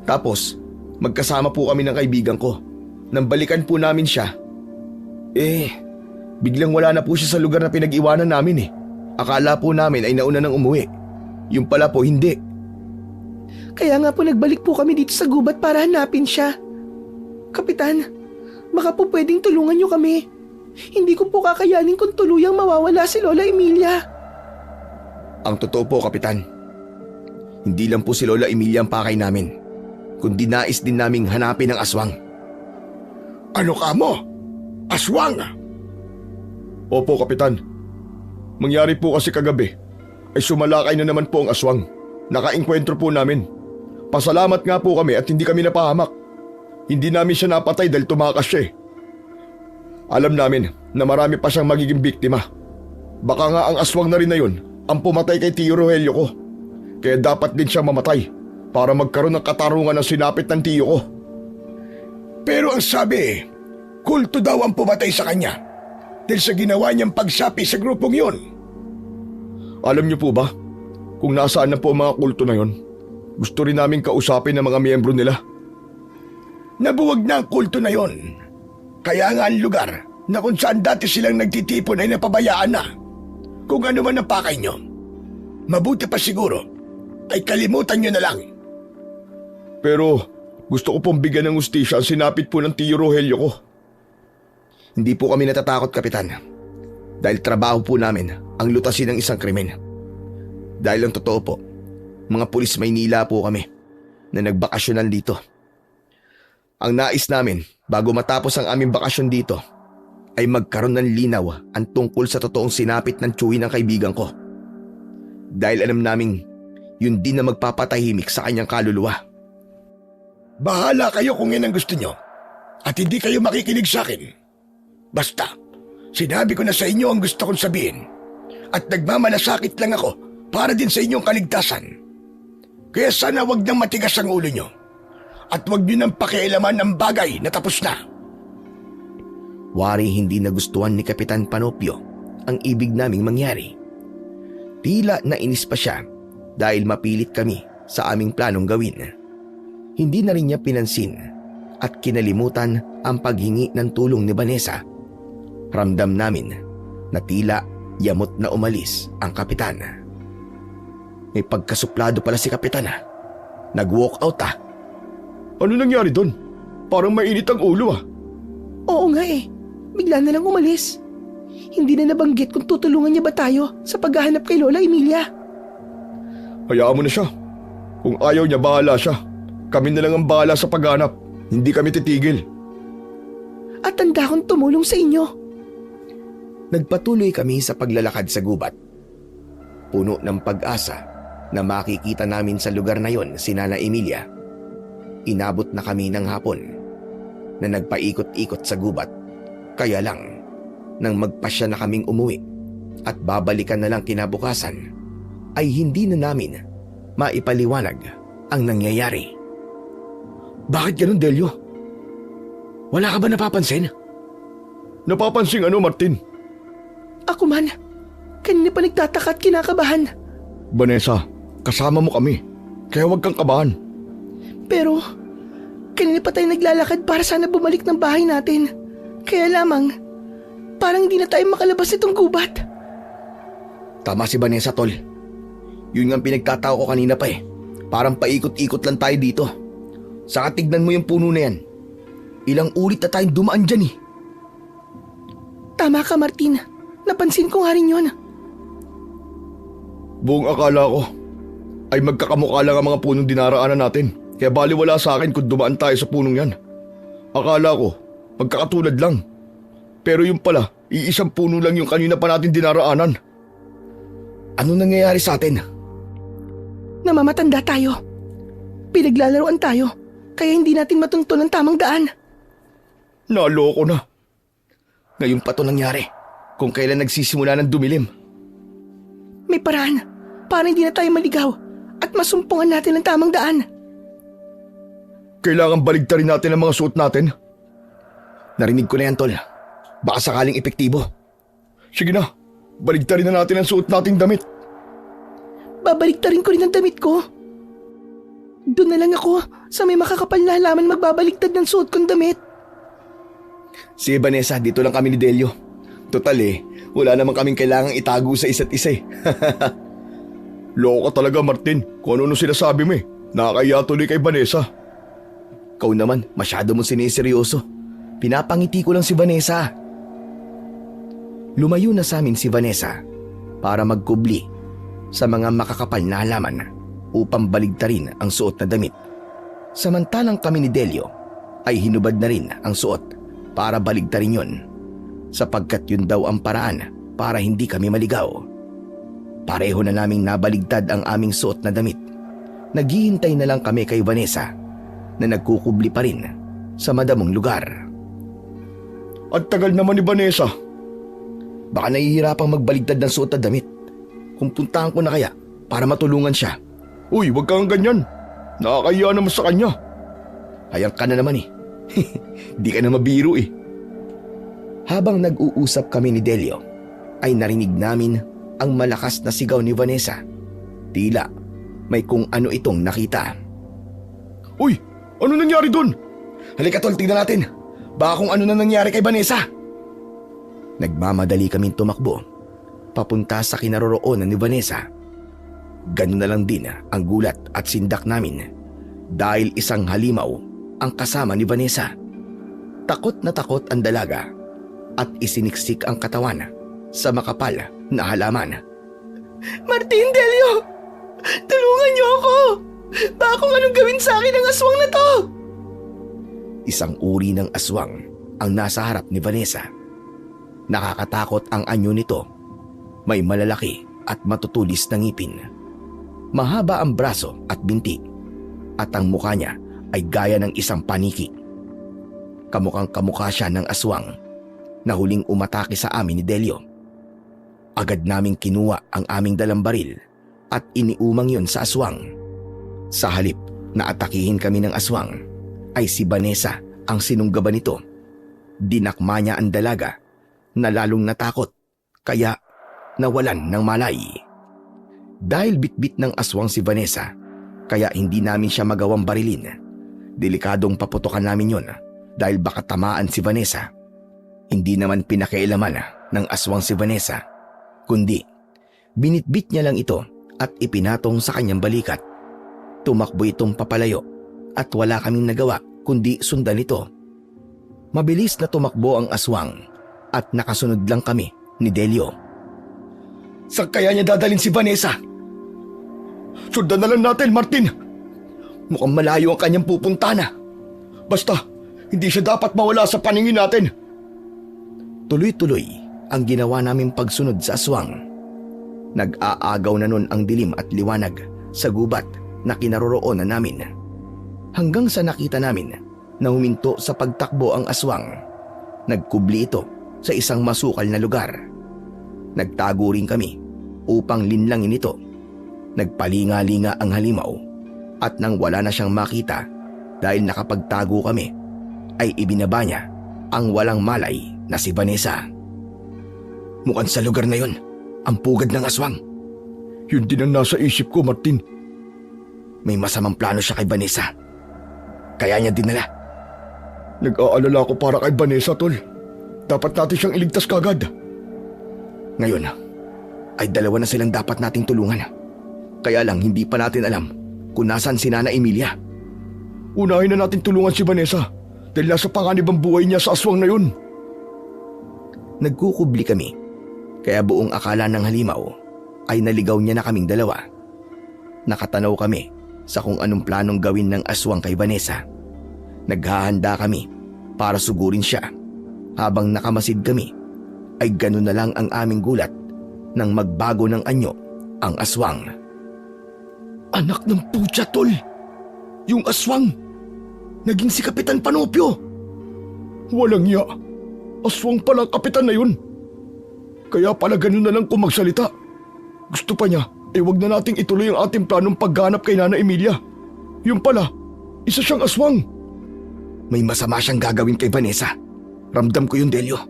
Tapos, magkasama po kami ng kaibigan ko. Nang balikan po namin siya, biglang wala na po siya sa lugar na pinag-iwanan namin eh. Akala po namin ay nauna nang umuwi. Yung pala po hindi. Kaya nga po nagbalik po kami dito sa gubat para hanapin siya. Kapitan, baka po pwedeng tulungan niyo kami. Hindi ko po kakayanin kung tuluyang mawawala si Lola Emilia. Ang totoo po, Kapitan. Hindi lang po si Lola Emilia ang pakay namin, kundi nais din naming hanapin ang aswang. Ano ka mo? Aswang? Opo, Kapitan. Mangyari po kasi kagabi ay sumalakay na naman po ang aswang. Nakaengkwentro po namin. Pasalamat nga po kami at hindi kami napahamak. Hindi namin siya napatay dahil tumakas siya eh. Alam namin na marami pa siyang magiging biktima. Baka nga ang aswang na rin na yun ang pumatay kay Tio Rogelio ko. Kaya dapat din siya mamatay para magkaroon ng katarungan ng sinapit ng tiyo ko. Pero ang sabi, kulto daw ang pumatay sa kanya dahil sa ginawa niyang pagsapi sa grupong yun. Alam niyo po ba, kung nasaan na po ang mga kulto na yon. Gusto rin namin kausapin ng mga miyembro nila. Nabuwag na ang kulto na yon. Kaya nga ang lugar na kung saan dati silang nagtitipon ay napabayaan na. Kung ano man ang pakay nyo, mabuti pa siguro ay kalimutan nyo na lang. Pero gusto ko pong bigyan ng hustisya ang sinapit po ng tiyo Rogelio ko. Hindi po kami natatakot, Kapitan. Dahil trabaho po namin ang lutasin ng isang krimen. Dahil ang totoo po, mga pulis Maynila po kami na nagbakasyonan dito. Ang nais namin bago matapos ang aming bakasyon dito ay magkaroon ng linaw ang tungkol sa totoong sinapit ng tiyuhin ng kaibigan ko. Dahil alam naming yun din na magpapatahimik sa kanyang kaluluwa. Bahala kayo kung yan ang gusto nyo at hindi kayo makikinig sa akin. Basta, sinabi ko na sa inyo ang gusto kong sabihin at nagmamalasakit lang ako para din sa inyong kaligtasan. Kaya sana wag nang matigas ang ulo nyo at wag nyo nang pakialaman ng bagay na tapos na. Wari hindi nagustuhan ni Kapitan Panopio ang ibig naming mangyari. Tila nainis pa siya dahil mapilit kami sa aming planong gawin. Hindi na rin niya pinansin at kinalimutan ang paghingi ng tulong ni Vanessa. Ramdam namin na tila yamot na umalis ang kapitan. May pagkasuplado pala si Kapitan. Nag-walk out Ano nangyari doon? Parang mainit ang ulo Oo nga eh. Bigla na lang umalis. Hindi na nabanggit kung tutulungan niya ba tayo sa paghahanap kay Lola Emilia. Hayaan mo na siya. Kung ayaw niya, bahala siya. Kami na lang ang bahala sa paghanap. Hindi kami titigil. At tanda akong tumulong sa inyo. Nagpatuloy kami sa paglalakad sa gubat. Puno ng pag-asa na makikita namin sa lugar na yon si Nana Emilia. Inabot na kami ng hapon na nagpaikot-ikot sa gubat. Kaya lang, nang magpasya na kaming umuwi at babalikan na lang kinabukasan, ay hindi na namin maipaliwanag ang nangyayari. Bakit ganun, Delio? Wala ka ba napapansin? Napapansin ano, Martin? Ako man, kanina pa nagtataka at kinakabahan. Vanessa, kasama mo kami. Kaya huwag kang kabahan. Pero, kanina pa tayo naglalakad para sana bumalik ng bahay natin. Kaya lamang, parang hindi na tayo makalabas nitong gubat. Tama si Vanessa, tol. Yun nga ang pinagtatao ko kanina pa eh. Parang paikot-ikot lang tayo dito. Saka tignan mo yung puno na yan. Ilang ulit na tayong dumaan dyan eh. Tama ka, Martin. Napansin ko nga rin yun. Buong akala ko ay magkakamukha lang ang mga punong dinaraanan natin. Kaya baliwala sa akin kung dumaan tayo sa punong yan. Akala ko, magkakatulad lang. Pero yung pala, iisang puno lang yung kanina pa natin dinaraanan. Ano nangyayari sa atin? Namamatanda tayo. Pinaglalaroan tayo, kaya hindi natin matuntun ang tamang daan. Naloko na. Ngayon pa to nangyari, kung kailan nagsisimula ng dumilim. May paraan para hindi na tayo maligaw at masumpungan natin ang tamang daan. Kailangan baligtarin natin ang mga suot natin. Narinig ko na yan, tol. Baka sakaling epektibo. Sige na, baligtarin na natin ang suot nating damit. Babaliktarin ko rin ang damit ko. Doon na lang ako sa may makakapal na halaman magbabaliktad ng suot kong damit. Si Vanessa, dito lang kami ni Delio. Total wala naman kaming kailangang itago sa isa't isa eh. Loko ka talaga, Martin. Kung ano sinasabi mo nakakaya tuloy kay Vanessa. Ikaw naman, masyado mong siniseryoso. Pinapangiti ko lang si Vanessa. Lumayo na sa amin si Vanessa para magkubli sa mga makakapal na halaman upang baligtarin ang suot na damit. Samantalang kami ni Delio ay hinubad na rin ang suot para baligtarin yon, sapagkat yun daw ang paraan para hindi kami maligaw. Pareho na naming nabaligtad ang aming suot na damit. Naghihintay na lang kami kay Vanessa na nagkukubli pa rin sa madamong lugar. At tagal naman ni Vanessa. Baka nahihirapang magbaligtad ng suot na damit. Kung puntahan ko na kaya para matulungan siya. Uy, wag kang ganyan. Nakakaya naman sa kanya. Hayang ka na naman Di ka na mabiro Habang nag-uusap kami ni Delio, ay narinig namin ang malakas na sigaw ni Vanessa. Tila may kung ano itong nakita. Uy, ano nangyari dun? Halika tol, tingnan natin. Baka kung ano na nangyari kay Vanessa. Nagmamadali kaming tumakbo papunta sa kinaroroonan ni Vanessa. Ganun na lang din ang gulat at sindak namin dahil isang halimaw ang kasama ni Vanessa. Takot na takot ang dalaga at isiniksik ang katawan sa makapal na halaman. Martin, Delio! Tulungan niyo ako! Baka kung anong gawin sa akin ng aswang na to! Isang uri ng aswang ang nasa harap ni Vanessa. Nakakatakot ang anyo nito. May malalaki at matutulis na ngipin. Mahaba ang braso at binti at ang mukha niya ay gaya ng isang paniki. Kamukhang kamukha siya ng aswang na huling umatake sa amin ni Delio. Agad naming kinuha ang aming dalang baril at iniumang yon sa aswang. Sa halip na atakihin kami ng aswang, ay si Vanessa ang sinunggaban nito. Dinakma niya ang dalaga na lalong natakot kaya nawalan ng malay. Dahil bitbit ng aswang si Vanessa, kaya hindi namin siya magawang barilin. Delikadong paputokan namin yon dahil baka tamaan si Vanessa. Hindi naman pinakialaman ng aswang si Vanessa, kundi binitbit niya lang ito at ipinatong sa kanyang balikat. Tumakbo itong papalayo at wala kaming nagawa kundi sundan ito. Mabilis na tumakbo ang aswang at nakasunod lang kami ni Delio. Saan kaya niya dadalhin si Vanessa? Sundan na lang natin, Martin. Mukhang malayo ang kanyang pupunta na. Basta, hindi siya dapat mawala sa paningin natin. Tuloy-tuloy ang ginawa naming pagsunod sa aswang. Nag-aagaw na nun ang dilim at liwanag sa gubat na kinaroroonan namin. Hanggang sa nakita namin na huminto sa pagtakbo ang aswang. Nagkubli ito sa isang masukal na lugar. Nagtago rin kami upang linlangin ito. Nagpalinga-linga ang halimaw at nang wala na siyang makita dahil nakapagtago kami, ay ibinaba niya ang walang malay na si Vanessa. Mukhang sa lugar na yon, ang pugad ng aswang. Yun din ang nasa isip ko, Martin. May masamang plano siya kay Vanessa. Kaya niya dinala. Nag-aalala ko para kay Vanessa, tol. Dapat natin siyang iligtas kagad. Ngayon, ay dalawa na silang dapat nating tulungan. Kaya lang hindi pa natin alam kung nasan si Nana Emilia. Unahin na natin tulungan si Vanessa dahil nasa panganib ang buhay niya sa aswang na yun. Nagkukubli kami, kaya buong akala ng halimaw ay naligaw niya na kaming dalawa. Nakatanaw kami sa kung anong planong gawin ng aswang kay Vanessa. Naghahanda kami para sugurin siya. Habang nakamasid kami, ay ganun na lang ang aming gulat nang magbago ng anyo ang aswang. Anak ng putya, tol! Yung aswang! Naging si Kapitan Panopio! Walang iya! Aswang pala ang kapitan na yun! Kaya pala ganun na lang kung magsalita. Gusto pa niya, wag na nating ituloy ang ating planong pagganap kay Nana Emilia. Yung pala, isa siyang aswang! May masama siyang gagawin kay Vanessa. Ramdam ko yun, Delio.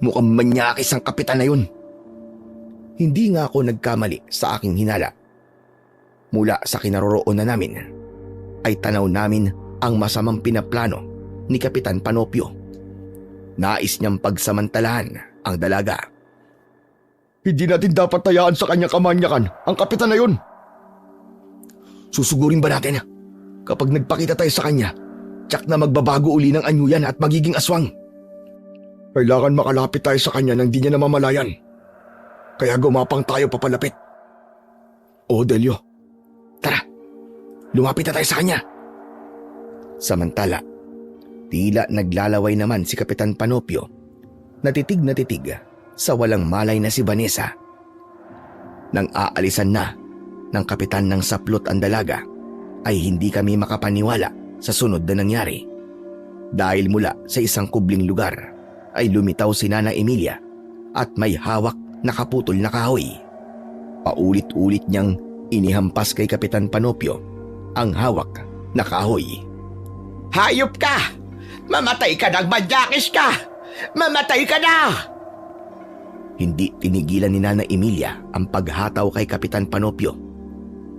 Mukhang manyakis ang kapitan na yun. Hindi nga ako nagkamali sa aking hinala. Mula sa kinaroroonan namin, ay tanaw namin ang masamang pinaplano ni Kapitan Panopio. Nais niyang pagsamantalahan ang dalaga. Hindi natin dapat tayaan sa kanyang kamanyakan ang kapitan na yun. Susugurin ba natin kapag nagpakita tayo sa kanya, tsak na magbabago uli ng anyo yan at magiging aswang? Kailangan makalapit tayo sa kanya nang di niya namamalayan. Kaya gumapang tayo papalapit. O Delio, tara, lumapit na tayo sa kanya. Samantala, tila naglalaway naman si Kapitan Panopio. Natitig sa walang malay na si Vanessa. Nang aalisan na ng kapitan ng saplot ang dalaga, ay hindi kami makapaniwala sa sunod na nangyari. Dahil mula sa isang kubling lugar ay lumitaw si Nana Emilia at may hawak na kaputol na kahoy. Paulit-ulit niyang inihampas kay Kapitan Panopio ang hawak na kahoy. Hayop ka! Mamatay ka ng manyakis ka! Mamatay ka na! Hindi tinigilan ni Nana Emilia ang paghataw kay Kapitan Panopio.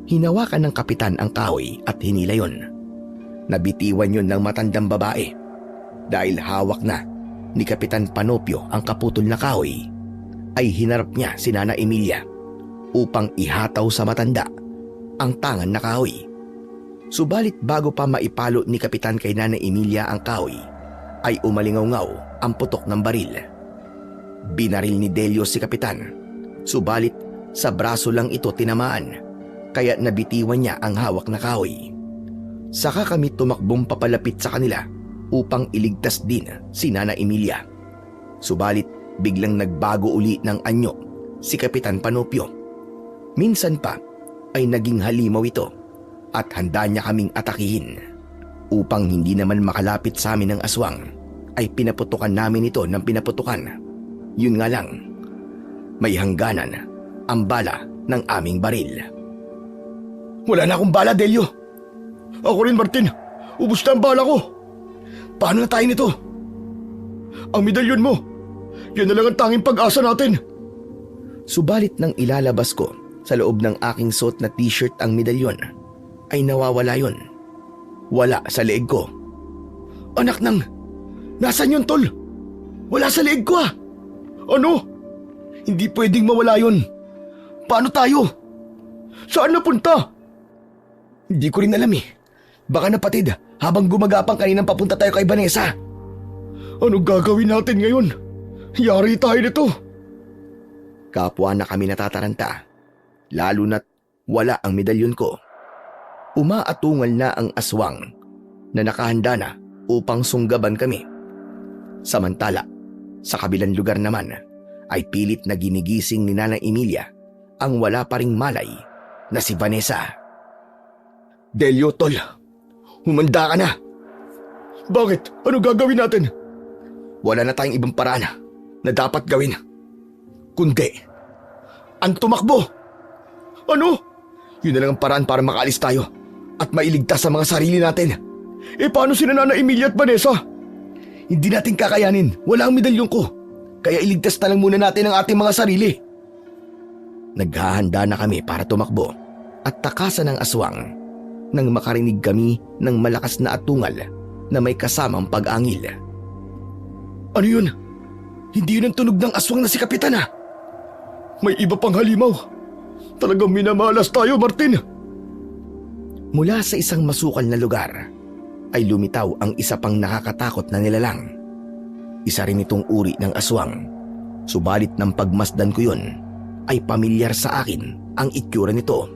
Hinawakan ng kapitan ang kahoy at hinila yon. Nabitiwan yun ng matandang babae. Dahil hawak na ni Kapitan Panopio ang kaputol na kahoy, ay hinarap niya si Nana Emilia upang ihataw sa matanda ang tangan na kahoy. Subalit bago pa maipalo ni Kapitan kay Nana Emilia ang kahoy, ay umalingaw-ngaw ang putok ng baril. Binaril ni Delio si Kapitan, subalit sa braso lang ito tinamaan, kaya nabitiwan niya ang hawak na kahoy. Saka kami tumakbong papalapit sa kanila upang iligtas din si Nana Emilia. Subalit biglang nagbago uli ng anyo si Kapitan Panopio. Minsan pa ay naging halimaw ito at handa niya kaming atakihin. Upang hindi naman makalapit sa amin ng aswang, ay pinaputukan namin ito ng pinaputukan. Yun nga lang, may hangganan ang bala ng aming baril. Wala na akong bala, Delio. Ako rin, Martin. Ubus na ang bala ko. Paano na tayo nito? Ang medalyon mo, yan na lang ang tanging pag-asa natin. Subalit nang ilalabas ko sa loob ng aking suot na t-shirt ang medalyon, ay nawawala yon. Wala sa leeg ko. Anak nang, nasan yun, tol? Wala sa leeg ko, ah. Ano? Hindi pwedeng mawala yun. Paano tayo? Saan napunta? Hindi ko rin alam eh. Baka napatid habang gumagapang kaninang papunta tayo kay Vanessa. Anong gagawin natin ngayon? Yari tayo nito. Kapwa na kami natataranta, lalo na't wala ang medalyon ko. Umaatungal na ang aswang na nakahanda na upang sunggaban kami. Samantala, sa kabilang lugar naman ay pilit na ginigising ni Nana Emilia ang wala pa ring malay na si Vanessa. Delio, tol. Humanda ka na. Bakit? Ano gagawin natin? Wala na tayong ibang paraan na dapat gawin, kundi ang tumakbo. Ano? Yun na lang ang paraan para makaalis tayo at mailigtas sa mga sarili natin. Eh paano si Nana Emilia at Vanessa? Hindi natin kakayanin. Wala ang medalyon ko. Kaya iligtas na lang muna natin ang ating mga sarili. Naghahanda na kami para tumakbo at takasan ng aswang nang makarinig kami ng malakas na atungal na may kasamang pag-angil. Ano yun? Hindi yun ang tunog ng aswang na si Kapitan, ah. May iba pang halimaw. Talagang minamalas tayo, Martin. Mula sa isang masukal na lugar ay lumitaw ang isa pang nakakatakot na nilalang. Isa rin itong uri ng aswang. Subalit ng pagmasdan ko yun ay pamilyar sa akin ang itsura nito.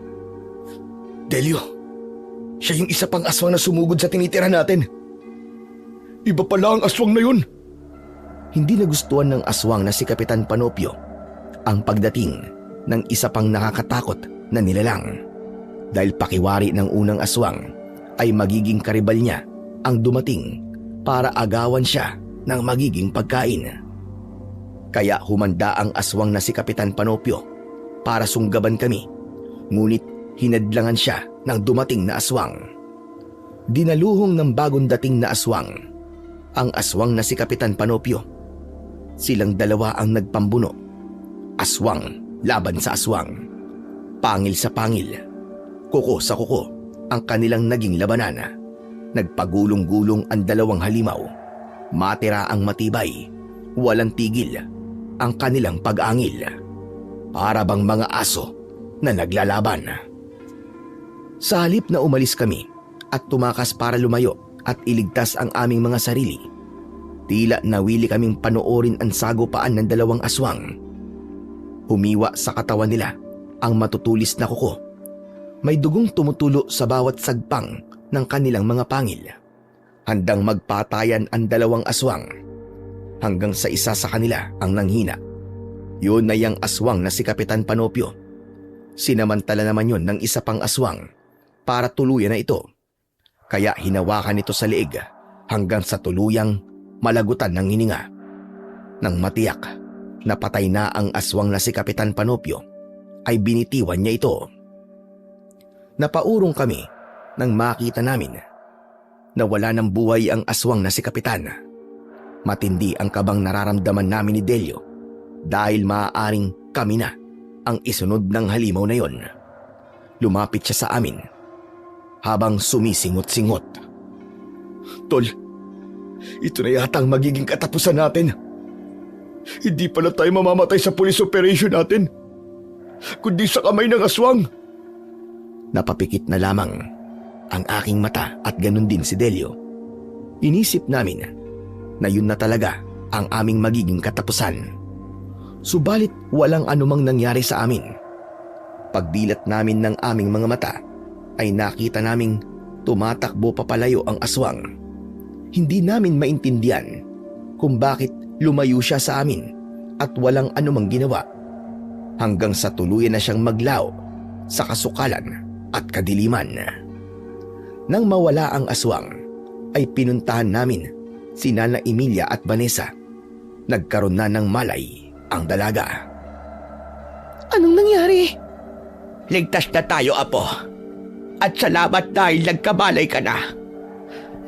Delio, siya yung isa pang aswang na sumugod sa tinitira natin. Iba pala ang aswang na yun. Hindi nagustuhan ng aswang na si Kapitan Panopio ang pagdating ng isa pang nakakatakot na nilalang. Dahil pakiwari ng unang aswang ay magiging karibal niya ang dumating para agawan siya ng magiging pagkain. Kaya humanda ang aswang na si Kapitan Panopio para sunggaban kami, ngunit hinadlangan siya ng dumating na aswang. Dinaluhong ng bagong dating na aswang ang aswang na si Kapitan Panopio. Silang dalawa ang nagpambuno. Aswang laban sa aswang. Pangil sa pangil. Kuko sa kuko ang kanilang naging labanan. Nagpagulong-gulong ang dalawang halimaw. Matira ang matibay. Walang tigil ang kanilang pag-angil. Para bang mga aso na naglalaban. Sa halip na umalis kami at tumakas para lumayo at iligtas ang aming mga sarili, tila nawili kaming panoorin ang sagupaan ng dalawang aswang. Humiwa sa katawan nila ang matutulis na kuko. May dugong tumutulo sa bawat sagpang ng kanilang mga pangil. Handang magpatayan ang dalawang aswang. Hanggang sa isa sa kanila ang nanghina. Yun ay ang aswang na si Kapitan Panopio. Sinamantala naman yun ng isa pang aswang para tuluyan na ito. Kaya hinawakan ito sa leeg hanggang sa tuluyang malagutan ng hininga. Nang matiyak na patay na ang aswang na si Kapitan Panopio, ay binitiwan niya ito. Napaurong kami nang makita namin na wala ng buhay ang aswang na si Kapitan. Matindi ang kabang nararamdaman namin ni Delio dahil maaaring kami na ang isunod ng halimaw na yon. Lumapit siya sa amin habang sumisingot-singot. Tol, ito na yata ang magiging katapusan natin. Hindi pala tayo mamamatay sa police operation natin, kundi sa kamay ng aswang. Napapikit na lamang ang aking mata at ganun din si Delio. Inisip namin na yun na talaga ang aming magiging katapusan. Subalit walang anumang nangyari sa amin. Pagdilat namin ng aming mga mata ay nakita naming tumatakbo papalayo ang aswang. Hindi namin maintindihan kung bakit lumayo siya sa amin at walang anumang ginawa hanggang sa tuluyan na siyang maglaw sa kasukalan at kadiliman. Nang mawala ang aswang ay pinuntahan namin si Nana Emilia at Vanessa. Nagkaroon na ng malay ang dalaga. Anong nangyari? Ligtas na tayo, Apo. At salamat dahil nagkabalay ka na.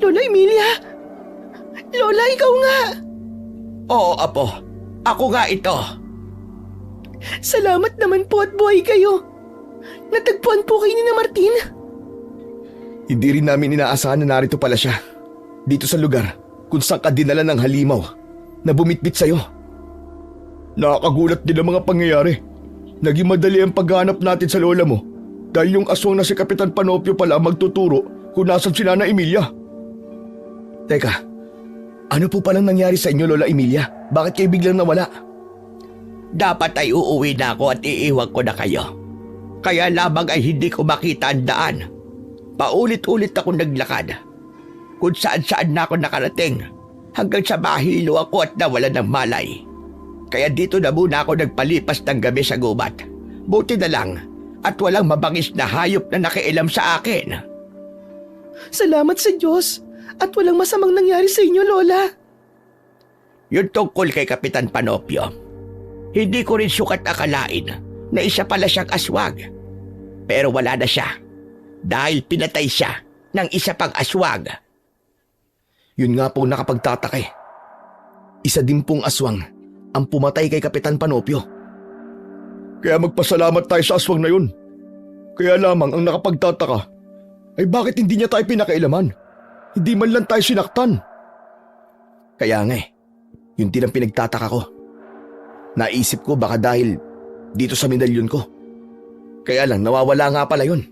Lola Emilia? Lola, ikaw nga! Oo, Apo. Ako nga ito. Salamat naman po at buhay kayo. Natagpuan po kayo ni na Martin. Hindi rin namin inaasahan na narito pala siya, dito sa lugar kung saan ka dinala ng halimaw na bumitbit sa'yo. Nakakagulat din ang mga pangyayari. Naging madali ang paghanap natin sa lola mo dahil yung aswang na si Kapitan Panopio pala ang magtuturo kung nasan si Nana Emilia. Teka, ano po palang nangyari sa inyo, Lola Emilia? Bakit kayo biglang nawala? Dapat ay uuwi na ako at iiwan ko na kayo. Kaya lamang ay hindi ko makita ang daan. Paulit-ulit ako naglakad. Kung saan-saan na ako nakarating hanggang sa mahilo ako at nawala ng malay. Kaya dito na muna ako nagpalipas ng gabi sa gubat. Buti na lang at walang mabangis na hayop na nakialam sa akin. Salamat sa Diyos at walang masamang nangyari sa inyo, Lola. Yung tungkol kay Kapitan Panopio, hindi ko rin sukat akalain na isa pala siyang aswag. Pero wala na siya dahil pinatay siya ng isa pang aswag. Yun nga po nakapagtataka eh. Isa din pong aswang ang pumatay kay Kapitan Panopio. Kaya magpasalamat tayo sa aswang na yun. Kaya lamang ang nakapagtataka ay bakit hindi niya tayo pinakailaman? Hindi man lang tayo sinaktan. Kaya nga eh, yun din ang pinagtataka ko. Naisip ko baka dahil dito sa medalyon ko. Kaya lang nawawala nga pala yun.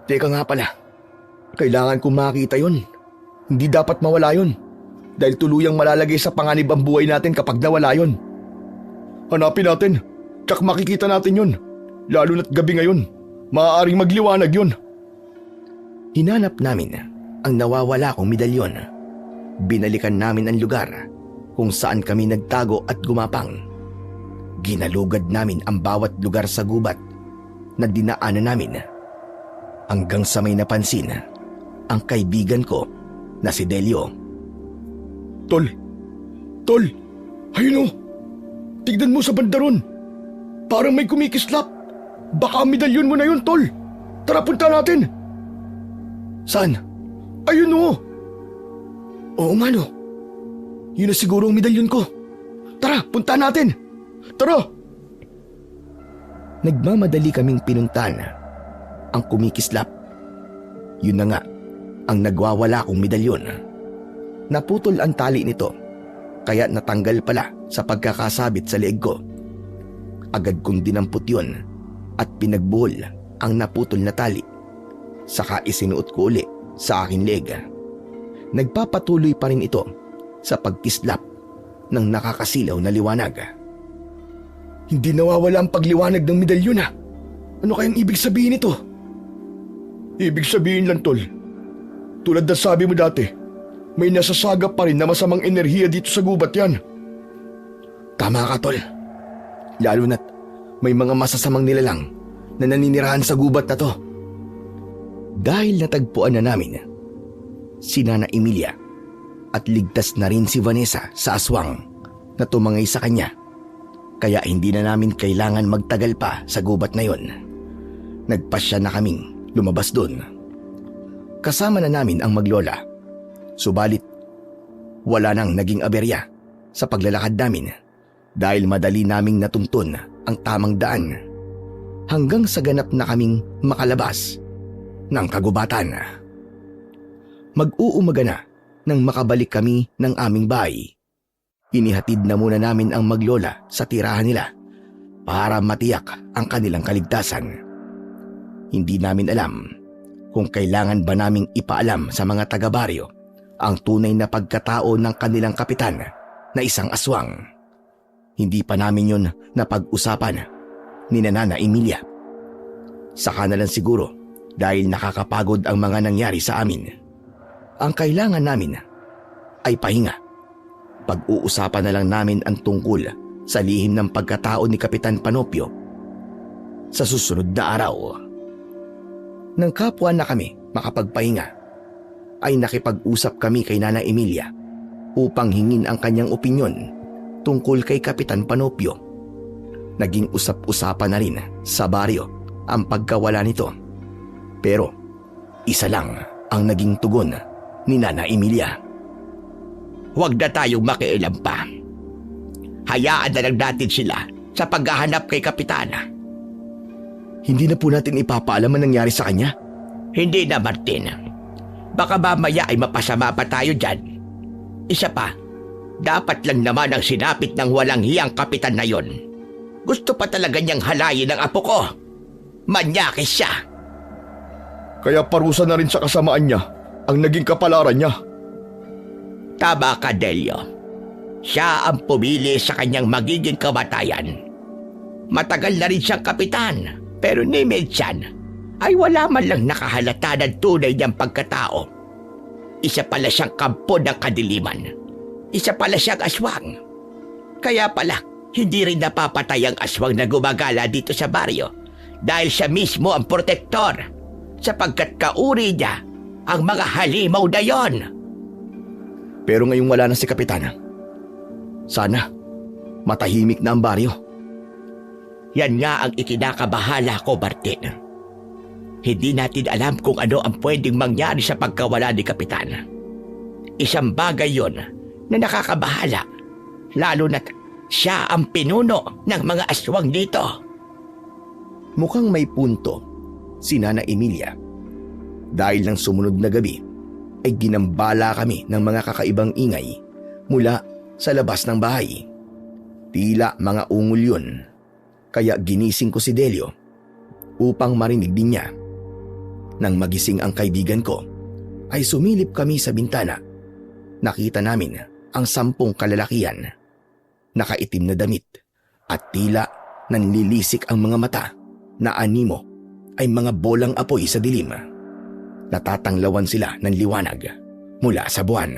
Teka nga pala, kailangan kong makita yun. Hindi dapat mawala yun. Dahil tuluyang malalagay sa panganib ang buhay natin kapag nawala yun. Hanapin natin, tsak makikita natin yun. Lalo na't gabi ngayon, maaaring magliwanag yun. Hinanap namin ang nawawala kong medalyon. Binalikan namin ang lugar kung saan kami nagtago at gumapang. Ginalugad namin ang bawat lugar sa gubat na dinaanan namin. Hanggang sa may napansin ang kaibigan ko na si Delio. Tol, ayun o. Tignan mo sa banda ron. Parang may kumikislap. Baka ang medalyon mo na yun, Tol. Tara, punta natin. Saan? Ayun o. Oo nga no. Yun na siguro ang medalyon ko. Tara, punta natin. Tara. Nagmamadali kaming pinuntahan ang kumikislap. Yun na nga ang nagwawala kong medalyon. Naputol ang tali nito, kaya natanggal pala sa pagkakasabit sa leeg ko. Agad kong dinampot yun at pinagbuhol ang naputol na tali. Saka isinuot ko uli sa aking leeg. Nagpapatuloy pa rin ito sa pagkislap ng nakakasilaw na liwanag. Hindi nawawala ang pagliwanag ng medalyon ha. Ano kayang ibig sabihin nito? Ibig sabihin lang, Tol. Tulad na sabi mo dati, may nasasagap pa rin na masamang enerhiya dito sa gubat yan. Tama ka, Tol. Lalo na't may mga masasamang nilalang na naninirahan sa gubat na to. Dahil natagpuan na namin si Nana Emilia at ligtas na rin si Vanessa sa aswang na tumangay sa kanya. Kaya hindi na namin kailangan magtagal pa sa gubat na yon. Nagpasya na kaming lumabas doon. Kasama na namin ang maglola. Subalit, wala nang naging aberya sa paglalakad namin dahil madali naming natuntun ang tamang daan hanggang sa ganap na kaming makalabas ng kagubatan. Mag-uumaga na nang makabalik kami ng aming bahay. Inihatid na muna namin ang maglola sa tirahan nila para matiyak ang kanilang kaligtasan. Hindi namin alam kung kailangan ba naming ipaalam sa mga taga-baryo ang tunay na pagkatao ng kanilang kapitan na isang aswang. Hindi pa namin yun napag-usapan ni Nana Emilia. Saka na lang siguro dahil nakakapagod ang mga nangyari sa amin. Ang kailangan namin ay pahinga. Pag-uusapan na lang namin ang tungkol sa lihim ng pagkatao ni Kapitan Panopio sa susunod na araw. Nang kapwa na kami makapagpahinga, ay nakipag-usap kami kay Nana Emilia upang hingin ang kanyang opinyon tungkol kay Kapitan Panopio. Naging usap-usapan na rin sa baryo ang pagkawala nito. Pero isa lang ang naging tugon ni Nana Emilia. Huwag na tayong makialam pa. Hayaan na lang natin sila sa paghahanap kay Kapitana. Hindi na po natin ipapaalam ang nangyari sa kanya. Hindi na, Martin. Baka mamaya ay mapasama pa tayo dyan. Isa pa, dapat lang naman ang sinapit ng walang hiyang kapitan na yon. Gusto pa talaga niyang halayin ang apo ko. Manyakis siya. Kaya parusa na rin sa kasamaan niya ang naging kapalaran niya. Tama ka, Delio. Siya ang pumili sa kanyang magiging kamatayan. Matagal na rin siyang kapitan, pero ni Medjan ay wala man lang nakahalata ng tunay niyang pagkatao. Isa pala siyang kampo ng kadiliman. Isa pala siyang aswang. Kaya pala, hindi rin napapatay ang aswang na gumagala dito sa baryo dahil siya mismo ang protektor sapagkat kauri niya ang mga halimaw na yon. Pero ngayong wala na si Kapitana, sana matahimik na ang baryo. Yan nga ang ikinakabahala ko, Martin. Hindi natin alam kung ano ang pwedeng mangyari sa pagkawala ni Kapitan. Isang bagay yon na nakakabahala, lalo na't siya ang pinuno ng mga aswang dito. Mukhang may punto si Nana Emilia. Dahil ng sumunod na gabi ay ginambala kami ng mga kakaibang ingay mula sa labas ng bahay. Tila mga ungol yun. Kaya ginising ko si Delio upang marinig din niya. Nang magising ang kaibigan ko, ay sumilip kami sa bintana. Nakita namin ang 10 kalalakian. Nakaitim na damit at tila nanlilisik ang mga mata na animo ay mga bolang apoy sa dilim. Natatanglawan sila ng liwanag mula sa buwan.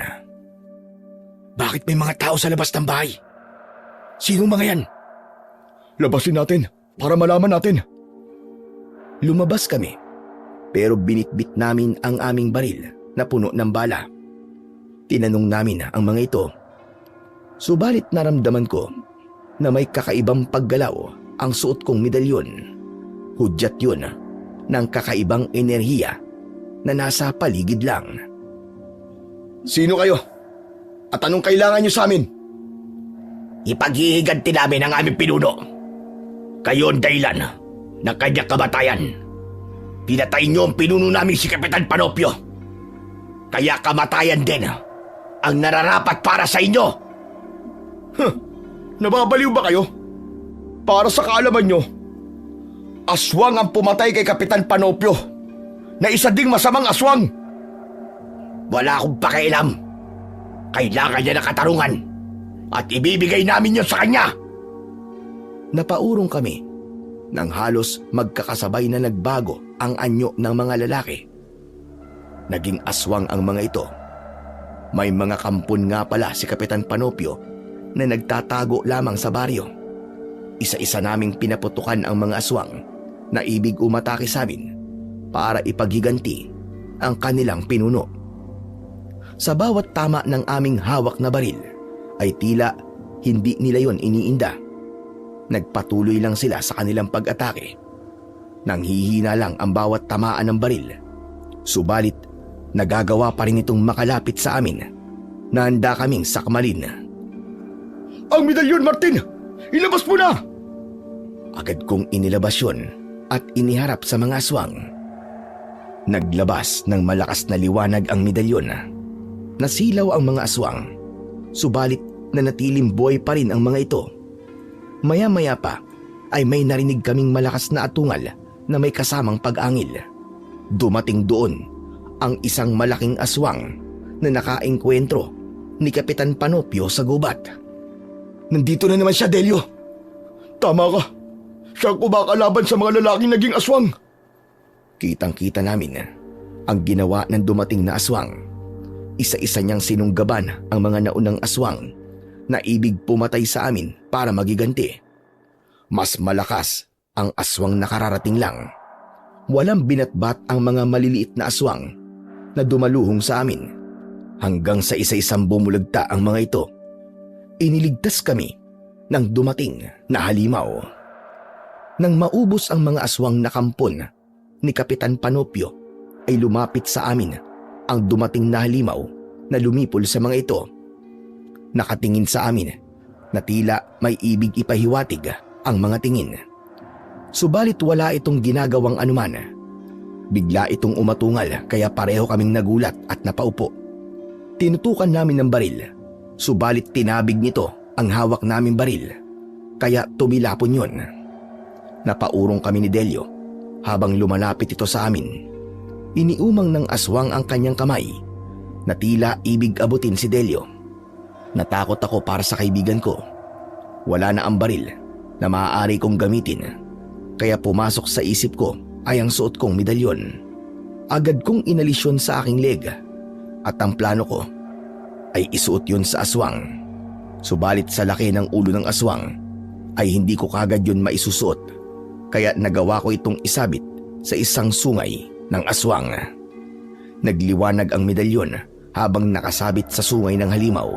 Bakit may mga tao sa labas ng bahay? Sinong mga yan? Labasin natin para malaman natin. Lumabas kami, pero binitbit namin ang aming baril na puno ng bala. Tinanong namin ang mga ito. Subalit naramdaman ko na may kakaibang paggalaw ang suot kong medalyon. Hudyat yun ng kakaibang enerhiya na nasa paligid lang. Sino kayo? At anong kailangan niyo sa amin? Ipaghihiganti namin ang aming pinuno. Kayo ang dahilan ng kanyang kamatayan. Pinatay niyo ang pinuno namin si Kapitan Panopio. Kaya kamatayan din ang nararapat para sa inyo. Nababaliw ba kayo? Para sa kaalaman nyo, aswang ang pumatay kay Kapitan Panopio na isa ding masamang aswang. Wala akong pakialam. Kailangan niya ng katarungan at ibibigay namin yun sa kanya. Napaurong kami nang halos magkakasabay na nagbago ang anyo ng mga lalaki. Naging aswang ang mga ito. May mga kampon nga pala si Kapitan Panopio na nagtatago lamang sa baryo. Isa-isa naming pinaputukan ang mga aswang na ibig umatake sa amin para ipaghiganti ang kanilang pinuno. Sa bawat tama ng aming hawak na baril ay tila hindi nila yon iniinda. Nagpatuloy lang sila sa kanilang pag-atake. Nanghihina lang ang bawat tamaan ng baril. Subalit, nagagawa pa rin itong makalapit sa amin na handa kaming sakmalin. Ang medalyon, Martin! Ilabas mo na! Agad kong inilabas yun at iniharap sa mga aswang. Naglabas ng malakas na liwanag ang medalyon. Nasilaw ang mga aswang, subalit nanatiling buhay pa rin ang mga ito. Maya-maya pa ay may narinig kaming malakas na atungal na may kasamang pag-angil. Dumating doon ang isang malaking aswang na nakaengkwentro ni Kapitan Panopio sa gubat. Nandito na naman siya, Delio. Tama ka. Siya ang kumakalaban sa mga lalaking naging aswang. Kitang-kita namin ang ginawa ng dumating na aswang. Isa-isa niyang sinunggaban ang mga naunang aswang na ibig pumatay sa amin para magiganti. Mas malakas ang aswang na kararating lang. Walang binatbat ang mga maliliit na aswang na dumaluhong sa amin. Hanggang sa isa-isang bumulagta ang mga ito. Iniligtas kami ng dumating na halimaw. Nang maubos ang mga aswang na kampon ni Kapitan Panopio ay lumapit sa amin ang dumating na halimaw na lumipol sa mga ito. Nakatingin sa amin na tila may ibig ipahiwatig ang mga tingin. Subalit wala itong ginagawang anuman. Bigla itong umatungal kaya pareho kaming nagulat at napaupo. Tinutukan namin ng baril, subalit tinabig nito ang hawak naming baril, kaya tumilapon yun. Napaurong kami ni Delio habang lumalapit ito sa amin. Iniumang ng aswang ang kanyang kamay na tila ibig abutin si Delio. Natakot ako para sa kaibigan ko. Wala na ang baril na maaari kong gamitin, kaya pumasok sa isip ko ay ang suot kong medalyon. Agad kong inalis yun sa aking leg at ang plano ko ay isuot yun sa aswang. Subalit sa laki ng ulo ng aswang ay hindi ko kagad yun maisusuot, kaya nagawa ko itong isabit sa isang sungay ng aswang. Nagliwanag ang medalyon habang nakasabit sa sungay ng halimaw.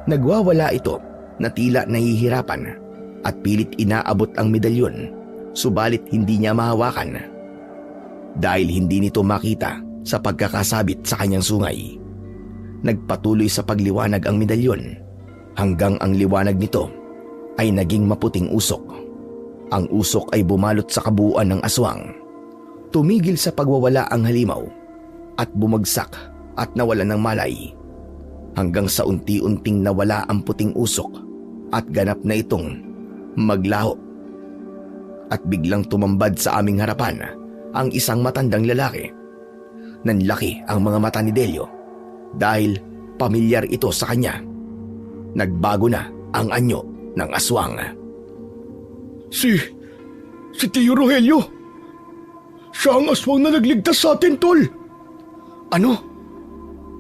Nagwawala ito na tila nahihirapan at pilit inaabot ang medalyon, subalit hindi niya mahawakan dahil hindi nito makita sa pagkakasabit sa kanyang sungay. Nagpatuloy sa pagliwanag ang medalyon hanggang ang liwanag nito ay naging maputing usok. Ang usok ay bumalot sa kabuuan ng aswang. Tumigil sa pagwawala ang halimaw at bumagsak at nawala ng malay hanggang sa unti-unting nawala ang puting usok at ganap na itong maglaho. At biglang tumambad sa aming harapan ang isang matandang lalaki. Nanlaki ang mga mata ni Delio dahil pamilyar ito sa kanya. Nagbago na ang anyo ng aswang. Si Tio Rogelio. Siya ang aswang na nagligtas sa atin, tol. Ano?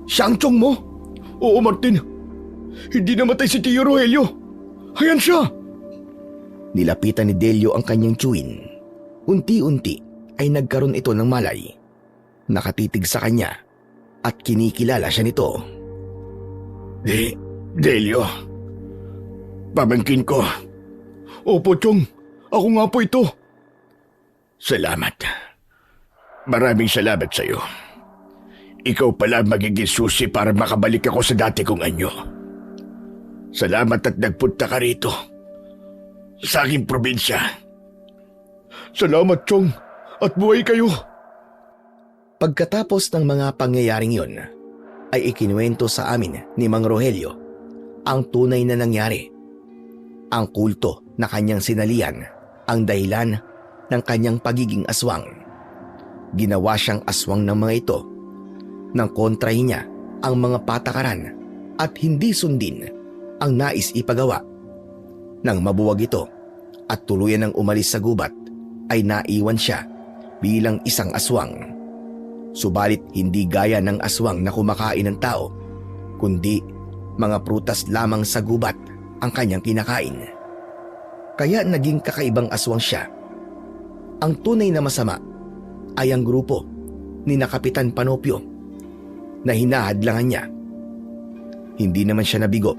Siya ang tiyong mo? Oo, Martin. Hindi namatay si Tio Rogelio. Ayan siya. Nilapitan ni Delio ang kanyang tiyuin. Unti-unti ay nagkaroon ito ng malay. Nakatitig sa kanya at kinikilala siya nito. Delio. Pamangkin ko. Opo, Chong. Ako nga po ito. Salamat. Maraming salamat sa iyo. Ikaw pala magiging susi para makabalik ako sa dati kong anyo. Salamat at nagpunta ka rito. Sa aking probinsya. Salamat, Chong. At buhay kayo. Pagkatapos ng mga pangyayaring yon, ay ikinuwento sa amin ni Mang Rogelio ang tunay na nangyari. Ang kulto na kanyang sinalian ang dahilan ng kanyang pagiging aswang. Ginawa siyang aswang ng mga ito nang kontrahin niya ang mga patakaran at hindi sundin ang nais ipagawa. Nang mabuwag ito at tuluyan ng umalis sa gubat, ay naiwan siya bilang isang aswang. Subalit hindi gaya ng aswang na kumakain ng tao, kundi mga prutas lamang sa gubat ang kanyang kinakain. Kaya naging kakaibang aswang siya. Ang tunay na masama ay ang grupo ni na Kapitan Panopio na hinahadlangan niya. Hindi naman siya nabigo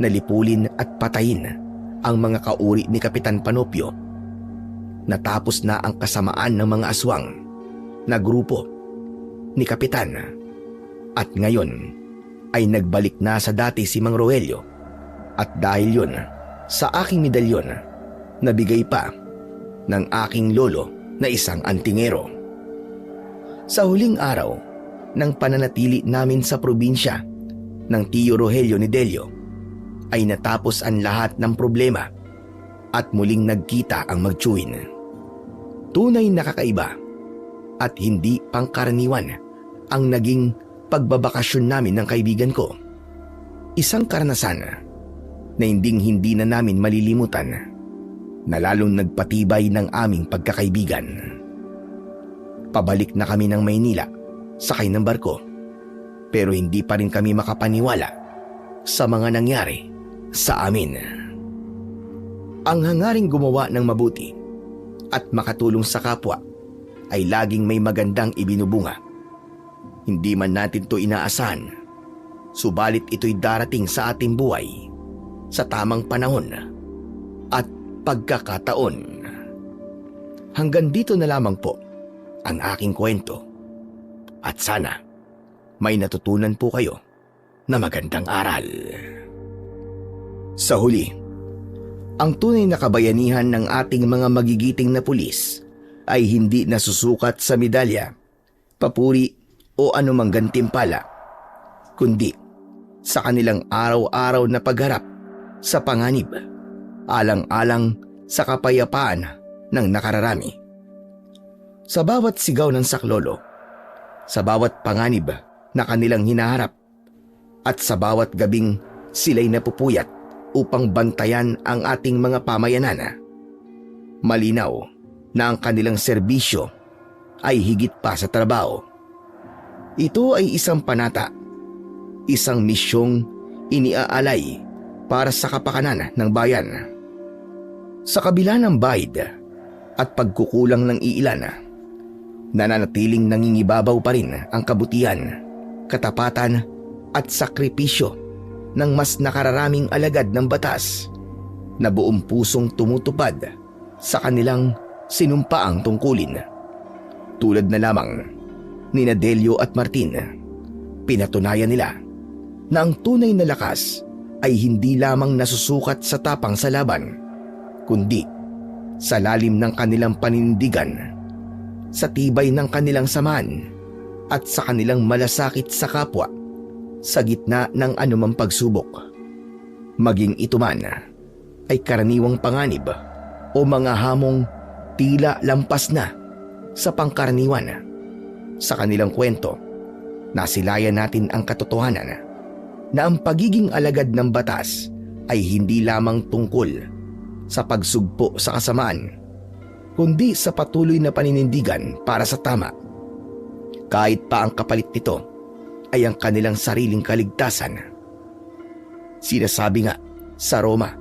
na lipulin at patayin ang mga kauri ni Kapitan Panopio. Natapos na ang kasamaan ng mga aswang na grupo ni Kapitan at ngayon ay nagbalik na sa dati si Mang Rogelio at dahil yun sa aking medalyon na bigay pa ng aking lolo na isang antingero. Sa huling araw ng pananatili namin sa probinsya ng Tio Rogelio ni Delio ay natapos ang lahat ng problema at muling nagkita ang magtsuhin. Tunay na kakaiba at hindi pangkaraniwan ang naging pagbabakasyon namin ng kaibigan ko. Isang karanasan na hindi na namin malilimutan na lalong nagpatibay ng aming pagkakaibigan. Pabalik na kami ng Maynila sakay ng barko pero hindi pa rin kami makapaniwala sa mga nangyari sa amin. Ang hangaring gumawa ng mabuti at makatulong sa kapwa ay laging may magandang ibinubunga. Hindi man natin to inaasahan, subalit ito'y darating sa ating buhay sa tamang panahon at pagkakataon. Hanggang dito na lamang po ang aking kwento at sana may natutunan po kayo na magandang aral. Sa huli, ang tunay na kabayanihan ng ating mga magigiting na pulis ay hindi nasusukat sa medalya, papuri o anumang gantimpala, kundi sa kanilang araw-araw na pagharap sa panganib, alang-alang sa kapayapaan ng nakararami. Sa bawat sigaw ng saklolo, sa bawat panganib na kanilang hinaharap, at sa bawat gabing sila'y napupuyat upang bantayan ang ating mga pamayanan, malinaw na ang kanilang serbisyo ay higit pa sa trabaho. Ito ay isang panata, isang misyong iniaalay para sa kapakanan ng bayan. Sa kabila ng bahid at pagkukulang ng iilan, nananatiling nangingibabaw pa rin ang kabutihan, katapatan at sakripisyo ng mas nakararaming alagad ng batas na buong pusong tumutupad sa kanilang sinumpaang tungkulin. Tulad na lamang ni Delio at Martin, pinatunayan nila na ang tunay na lakas ay hindi lamang nasusukat sa tapang sa laban, kundi sa lalim ng kanilang paninindigan, sa tibay ng kanilang samahan at sa kanilang malasakit sa kapwa sa gitna ng anumang pagsubok. Maging ito man ay karaniwang panganib o mga hamong tila lampas na sa pangkaraniwan. Sa kanilang kwento, nasilayan natin ang katotohanan na ang pagiging alagad ng batas ay hindi lamang tungkol sa pagsugpo sa kasamaan, kundi sa patuloy na paninindigan para sa tama. Kahit pa ang kapalit nito ay ang kanilang sariling kaligtasan. Sinasabi nga sa Roma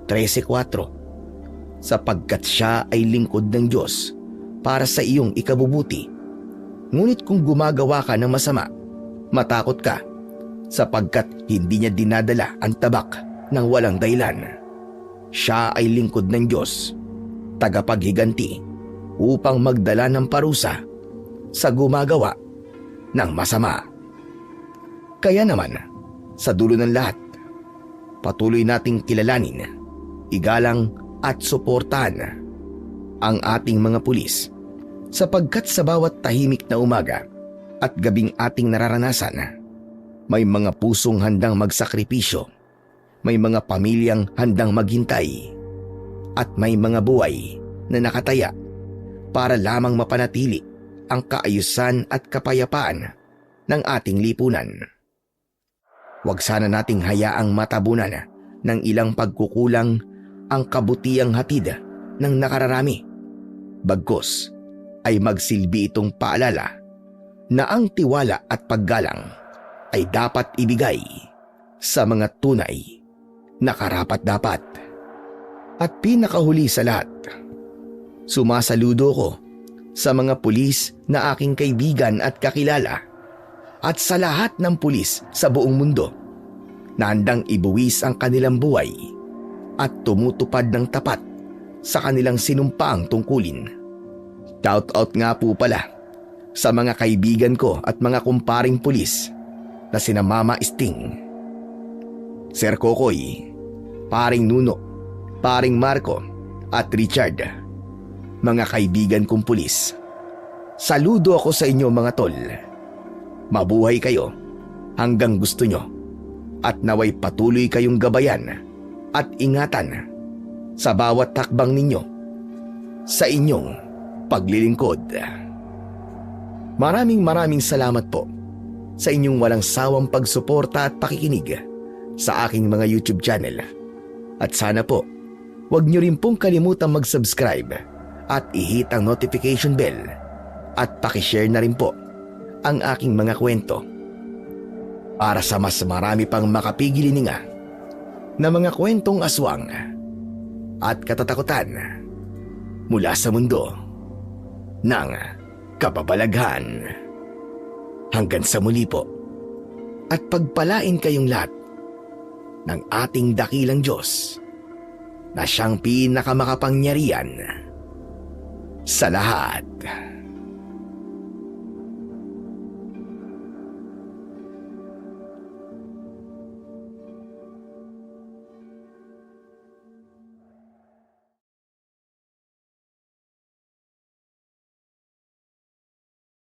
13:4, sapagkat siya ay lingkod ng Diyos para sa iyong ikabubuti. Ngunit kung gumagawa ka ng masama, matakot ka, sapagkat hindi niya dinadala ang tabak ng walang dahilan. Siya ay lingkod ng Diyos, tagapaghiganti upang magdala ng parusa sa gumagawa ng masama. Kaya naman, sa dulo ng lahat, patuloy nating kilalanin, igalang at suportahan ang ating mga pulis, sapagkat sa bawat tahimik na umaga at gabing ating nararanasan, may mga pusong handang magsakripisyo, may mga pamilyang handang maghintay, at may mga buhay na nakataya para lamang mapanatili ang kaayusan at kapayapaan ng ating lipunan. Huwag sana nating hayaang matabunan ng ilang pagkukulang ang kabutiang hatid ng nakararami. Bagkus ay magsilbi itong paalala na ang tiwala at paggalang ay dapat ibigay sa mga tunay na karapat-dapat. At pinakahuli sa lahat, sumasaludo ko sa mga pulis na aking kaibigan at kakilala at sa lahat ng pulis sa buong mundo na handang ibuwis ang kanilang buhay at tumutupad ng tapat sa kanilang sinumpaang tungkulin. Shout-out nga po pala sa mga kaibigan ko at mga kumparing pulis na sina Mama Sting, Sir Kokoy, Paring Nuno Paring Marco at Richard, mga kaibigan kong pulis, saludo ako sa inyo mga tol. Mabuhay kayo hanggang gusto nyo at naway patuloy kayong gabayan at ingatan sa bawat takbang ninyo sa inyong paglilingkod. Maraming salamat po sa inyong walang sawang pagsuporta at pakikinig sa aking mga YouTube channel. At sana po, huwag nyo rin pong kalimutang mag-subscribe at i-hit ang notification bell at pakishare na rin po ang aking mga kwento para sa mas marami pang makapigilininga na mga kwentong aswang at katatakutan mula sa mundo ng kababalaghan. Hanggang sa muli po, at pagpalain kayong lahat ng ating dakilang Diyos na siyang pinakamakapangyarihan sa lahat.